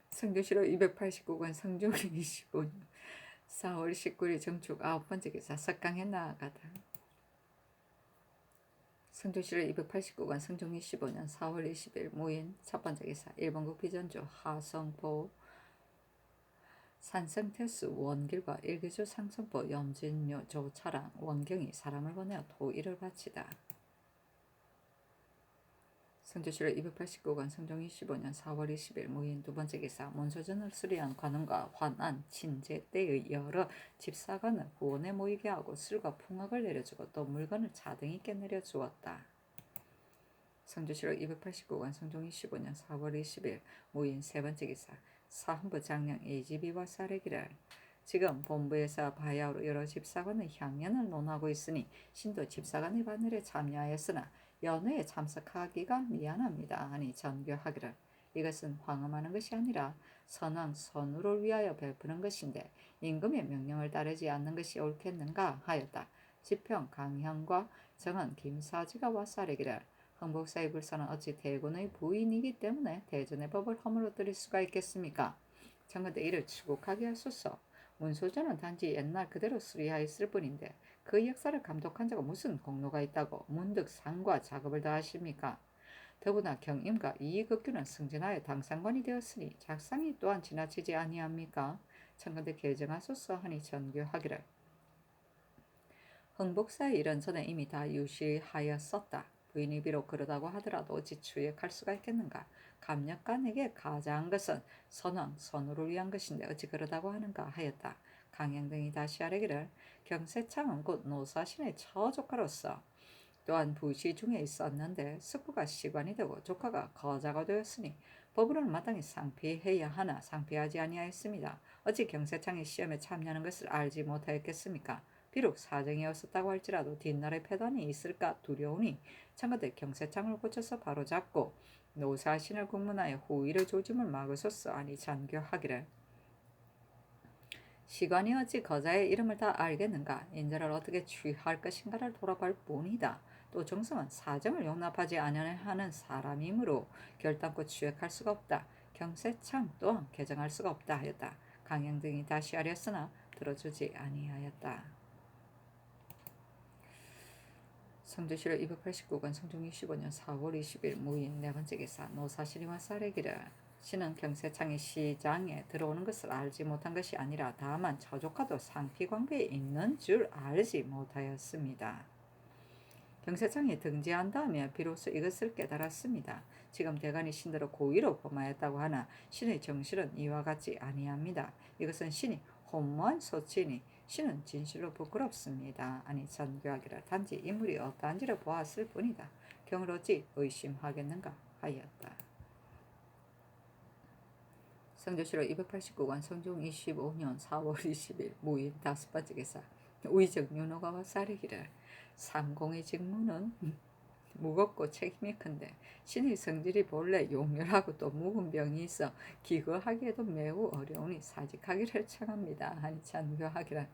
성조실록 289권 성종 25년 4월 19일 정축 9번째 기사 석강에 나아가다. 성조실록 289권 성종 25년 4월 20일 모인 첫번째 기사 일본국 비전주 하성보 산성태수 원길과 일기주 상승포 염진묘 조차랑 원경이 사람을 보내어 토일을 바치다. 성주시로 289관 성종 25년 4월 20일 무인 두 번째 기사 문소전을 수리한 관원과 환안, 친제 때의 여러 집사관을 후원에 모이게 하고 술과 풍악을 내려주고 또 물건을 차등 있게 내려주었다. 성주시로 289관 성종 25년 4월 20일 무인 세 번째 기사 사헌부 장령 AGB와 사례기를 지금 본부에서 바야흐로 여러 집사관의 향연을 논하고 있으니 신도 집사관의 반열에 참여하였으나 연회에 참석하기가 미안합니다 하니 전교하기를 이것은 황음하는 것이 아니라 선왕 선우를 위하여 베푸는 것인데 임금의 명령을 따르지 않는 것이 옳겠는가 하였다. 지평 강형과 정은 김사지가 와사르기를 흥복사의 불사는 어찌 대군의 부인이기 때문에 대전의 법을 허물어뜨릴 수가 있겠습니까? 청근대 이를 추국하게 하소서. 문소전은 단지 옛날 그대로 수리하였을 뿐인데 그 역사를 감독한 자가 무슨 공로가 있다고 문득 상과 작업을 다하십니까? 더구나 경임과 이익업규는 승진하여 당상관이 되었으니 작상이 또한 지나치지 아니합니까? 청근대 개정하소서 하니 전교하기를 흥복사의 일은 전에 이미 다 유실하였었다. 부인이 비록 그러다고 하더라도 어찌 추액할 수가 있겠는가? 감력간에게 가장한 것은 선왕, 선우를 위한 것인데 어찌 그러다고 하는가 하였다. 강양 등이 다시 아뢰기를 경세창은 곧 노사신의 처조카로서 또한 부시 중에 있었는데 숙부가 시관이 되고 조카가 거자가 되었으니 법으로는 마땅히 상피해야 하나 상피하지 아니하였습니다. 어찌 경세창이 시험에 참여하는 것을 알지 못하였겠습니까? 비록 사정이었었다고 할지라도 뒷날에 패단이 있을까 두려우니 청와대 경세창을 고쳐서 바로잡고 노사신을 국문하여 후일의 조짐을 막으소서 하니 잔교하기를 시관이 어찌 거자의 이름을 다 알겠는가? 인자를 어떻게 취할 것인가를 돌아볼 뿐이다. 또 정성은 사정을 용납하지 아니하는 사람이므로 결단코 취획할 수가 없다. 경세창 또한 개정할 수가 없다 하였다. 강양 등이 다시 하렸으나 들어주지 아니하였다. 성주시로 289건 성종 25년 4월 20일 무인 네 번째 기사 노사시리와 사례기를 신은 경세창이 시장에 들어오는 것을 알지 못한 것이 아니라 다만 저조카도 상피관계에 있는 줄 알지 못하였습니다. 경세창이 등재한 다음에 비로소 이것을 깨달았습니다. 지금 대간이 신들을 고의로 범하였다고 하나 신의 정실은 이와 같지 아니합니다. 이것은 신이 허무한 소치니 신은 진실로 부끄럽습니다. 아니 전교하기를 단지 인물이 어떠한지를 보았을 뿐이다. 경을 어찌 의심하겠는가 하였다. 성조시로 289관 성종 25년 4월 20일 무인 다섯 번째 기사 우의적 윤호가와 사례기를 상공의 직무는 무겁고 책임이 큰데 신의 성질이 본래 용렬하고 또 묵은 병이 있어 기거하기에도 매우 어려우니 사직하기를 청합니다. 하니 잔교하기를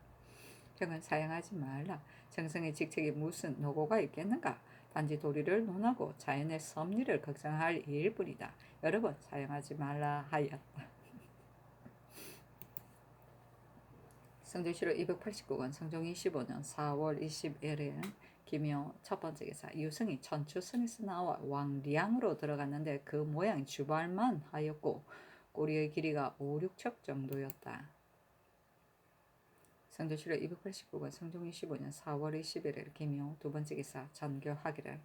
경은 사양하지 말라. 정성의 직책이 무슨 노고가 있겠는가? 단지 도리를 논하고 자연의 섭리를 걱정할 일일 뿐이다. 여러 번 사양하지 말라 하였다. 성조시로 289권 성종 25년 4월 21일 김효 첫 번째 기사 유승이 천추성에서 나와 왕량으로 들어갔는데 그 모양이 주발만 하였고 꼬리의 길이가 5, 6척 정도였다. 성조시로 289권 성종 25년 4월 21일 김효 두 번째 기사 전교하기를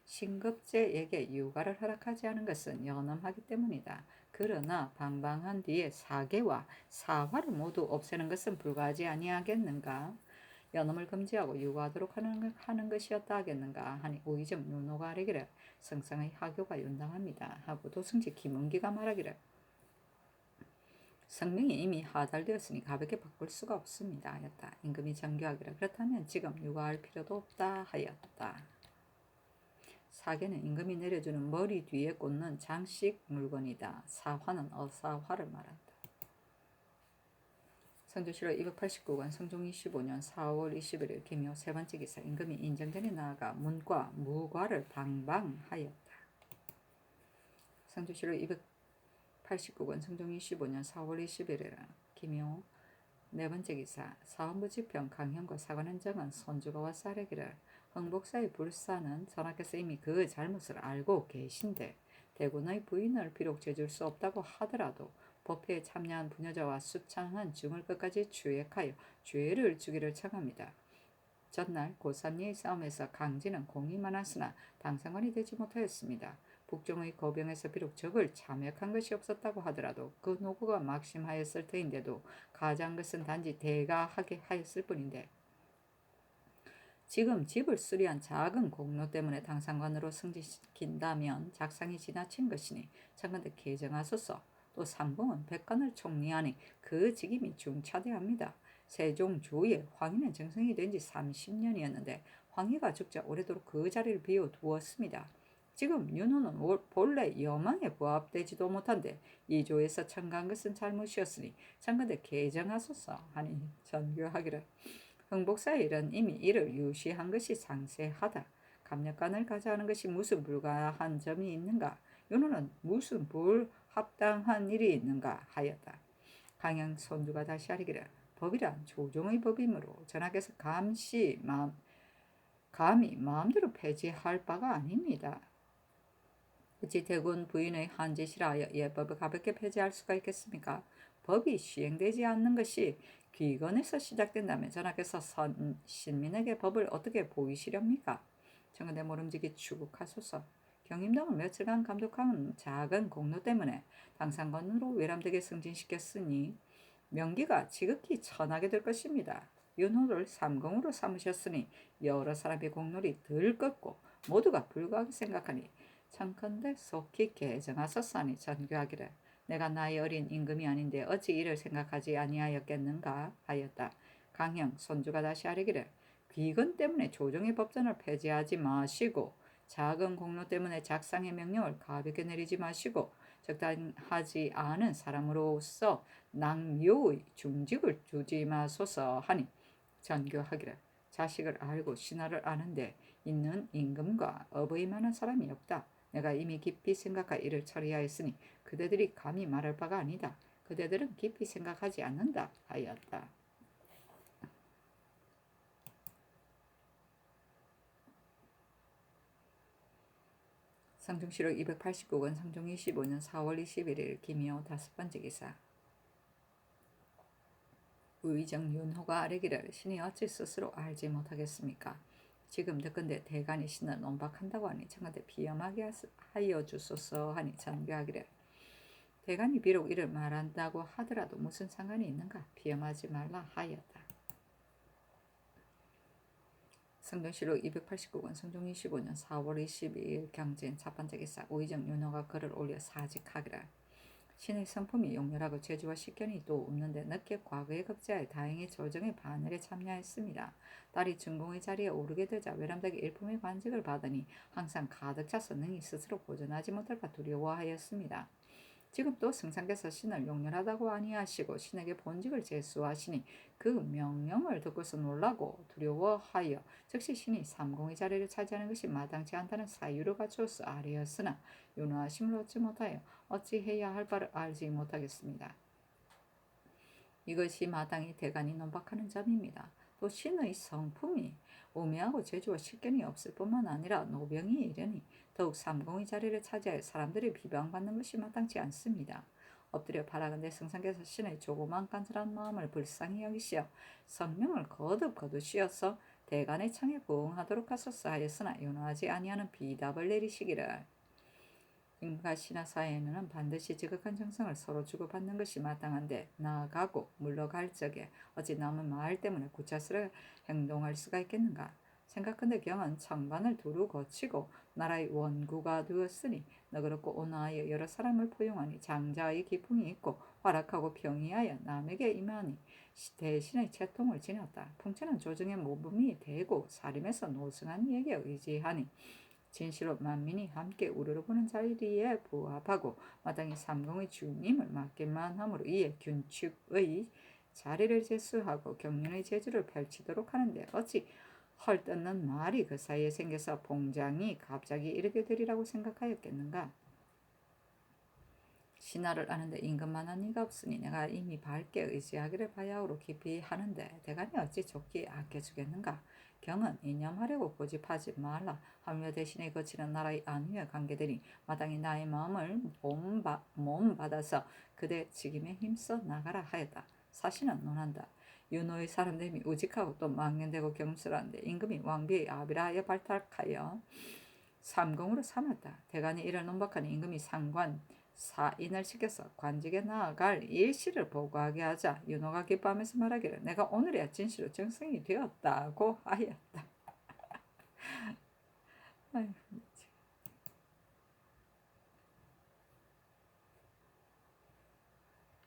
신급제에게 육아를 허락하지 않은 것은 연엄하기 때문이다. 그러나 방방한 뒤에 사계와 사화를 모두 없애는 것은 불가하지 아니하겠는가? 연엄을 금지하고 육아하도록 하는 것이었다 하겠는가 하니 오이정 윤호가 아뢰기를 성상의 하교가 윤당합니다 하고 도승지 김은기가 말하기를 성명이 이미 하달되었으니 가볍게 바꿀 수가 없습니다 하였다. 임금이 정교하기를 그렇다면 지금 육아할 필요도 없다 하였다. 사계는 임금이 내려주는 머리 뒤에 꽂는 장식 물건이다. 사화는 어사화를 말한다. 성조시로 289권 성종 25년 4월 21일 김효 세 번째 기사 임금이 인정전에 나아가 문과 무과를 방방하였다. 성조시로 289권 성종 25년 4월 21일 김효 네 번째 기사 사헌부 지평 강형과 사관원 정은 손주가 와서 아뢰기를 흥복사의 불사는 전하께서 이미 그 잘못을 알고 계신데 대군의 부인을 비록 죄줄 수 없다고 하더라도 법회에 참여한 부녀자와 수창한 증을 끝까지 추액하여 죄를 주기를 청합니다. 전날 고산리의 싸움에서 강진은 공이 많았으나 당상관이 되지 못하였습니다. 북종의 거병에서 비록 적을 참역한 것이 없었다고 하더라도 그 노고가 막심하였을 터인데도 가장 것은 단지 대가하게 하였을 뿐인데 지금 집을 수리한 작은 공로 때문에 당상관으로 승진시킨다면 작상이 지나친 것이니 청컨대 개정하소서. 또 삼공은 백관을 총리하니 그 직임이 중차대합니다. 세종 조에 황희는 정성이 된 지 30년이었는데 황희가 죽자 오래도록 그 자리를 비워두었습니다. 지금 윤호는 본래 여망에 부합되지도 못한데 이조에서 청구한 것은 잘못이었으니 청컨대 개정하소서 하니 전교하기를 흥복사의 일은 이미 이를 유시한 것이 상세하다. 감력관을 가져가는 것이 무슨 불가한 점이 있는가? 윤호는 무슨 불합당한 일이 있는가 하였다. 강영 손주가 다시 하리기를 법이란 조정의 법이므로 전하께서 감히 마음대로 폐지할 바가 아닙니다. 어찌 대군 부인의 한 짓이라 하여 예법을 가볍게 폐지할 수가 있겠습니까? 법이 시행되지 않는 것이 귀건에서 시작된다면 전하께서 신민에게 법을 어떻게 보이시렵니까? 청컨대 모름지기 추국하소서. 경임당을 며칠간 감독한 작은 공로 때문에 당상관으로 외람되게 승진시켰으니 명기가 지극히 천하게 될 것입니다. 윤호를 삼공으로 삼으셨으니 여러 사람의 공로를 들끓고 모두가 불구하게 생각하니 청컨대 속히 개정하소서니 전교하기를 내가 나이 어린 임금이 아닌데 어찌 이를 생각하지 아니하였겠는가 하였다. 강형 손주가 다시 하리기를 귀건 때문에 조정의 법전을 폐지하지 마시고 작은 공로 때문에 작상의 명령을 가볍게 내리지 마시고 적당하지 않은 사람으로서 낭묘의 중직을 주지 마소서 하니 전교하기를 자식을 알고 신하를 아는데 있는 임금과 어버이만한 사람이 없다. 내가 이미 깊이 생각하 이를 처리하였으니 그대들이 감히 말할 바가 아니다. 그대들은 깊이 생각하지 않는다 하였다. 상중시록 289권 상중 25년 4월 21일 김희호 5번째 기사. 의정 윤호가 아뢰기를 신이 어찌 스스로 알지 못하겠습니까? 지금 듣건대 대간이 신을 논박한다고 하니 청컨대 비엄하게 하여 주소서 하니 전교하기를 대간이 비록 이를 말한다고 하더라도 무슨 상관이 있는가? 비엄하지 말라 하였다. 성경시록 289권 성종 25년 4월 22일 경진 첫번째 기사. 의정 윤호가 글을 올려 사직하기를 신의 성품이 용렬하고 재주와 식견이 또 없는데 늦게 과거에 급제하여 다행히 조정의 반열에 참여했습니다. 딸이 중공의 자리에 오르게 되자 외람되게 일품의 관직을 받으니 항상 가득 차서 능히 스스로 보존하지 못할까 두려워하였습니다. 지금 또 승상께서 신을 용렬하다고 아니하시고 신에게 본직을 제수하시니 그 명령을 듣고서 놀라고 두려워하여 즉시 신이 삼공의 자리를 차지하는 것이 마땅치 않다는 사유를 갖추어서 아뢰었으나 윤호하심을 얻지 못하여 어찌해야 할 바를 알지 못하겠습니다. 이것이 마땅히 대간이 논박하는 점입니다. 또 신의 성품이 오묘하고 재주와 식견이 없을 뿐만 아니라 노병이 이르니 더욱 삼공의 자리를 차지하여 사람들이 비방받는 것이 마땅치 않습니다. 엎드려 바라건대 승상께서 신의 조그만 간절한 마음을 불쌍히 여기시어 성명을 거듭 거두시어서 대간의 청에 부응하도록 하소서 하였으나 윤호하지 아니하는 비답을 내리시기를 인과 신하 사이에는 반드시 지극한 정성을 서로 주고받는 것이 마땅한데 나아가고 물러갈 적에 어찌 남은 말 때문에 구차스레 행동할 수가 있겠는가? 생각컨대 경은 천관을 두루 거치고 나라의 원구가 되었으니 너그럽고 온화하여 여러 사람을 포용하니 장자의 기풍이 있고 활악하고 평이하여 남에게 임하니 대신의 채통을 지녔다. 풍채는 조정의 모범이 되고 사림에서 노승한 이에게 의지하니 진실로 만민이 함께 우러러보는 자리에 부합하고 마땅히 삼공의 주님을 맡기만 하므로 이에 균축의 자리를 제수하고 경륜의 재주를 펼치도록 하는데 어찌 헐뜯는 말이 그 사이에 생겨서 봉장이 갑자기 이르게 되리라고 생각하였겠는가? 신하를 아는데 임금만한 이가 없으니 내가 이미 밝게 의지하기를 바야흐로 깊이 하는데 대간이 어찌 좋게 아껴주겠는가. 경은 이념하려고 고집하지 말라. 함려 대신에 거치는 나라의 안위와 관계들이 마땅히 나의 마음을 몸받아서 그대 직임에 힘써 나가라 하였다. 사신은 논한다. 윤호의 사람됨이 우직하고 또 망령되고 경솔한데 임금이 왕비의 아비라 하여 발탁하여 삼공으로 삼았다. 대간이 이를 논박하니 임금이 상관 사인을 시켜서 관직에 나아갈 일시를 보고하게 하자 윤호가 기뻐하면서 말하기를 내가 오늘이야 진시로 정승이 되었다고 하였다.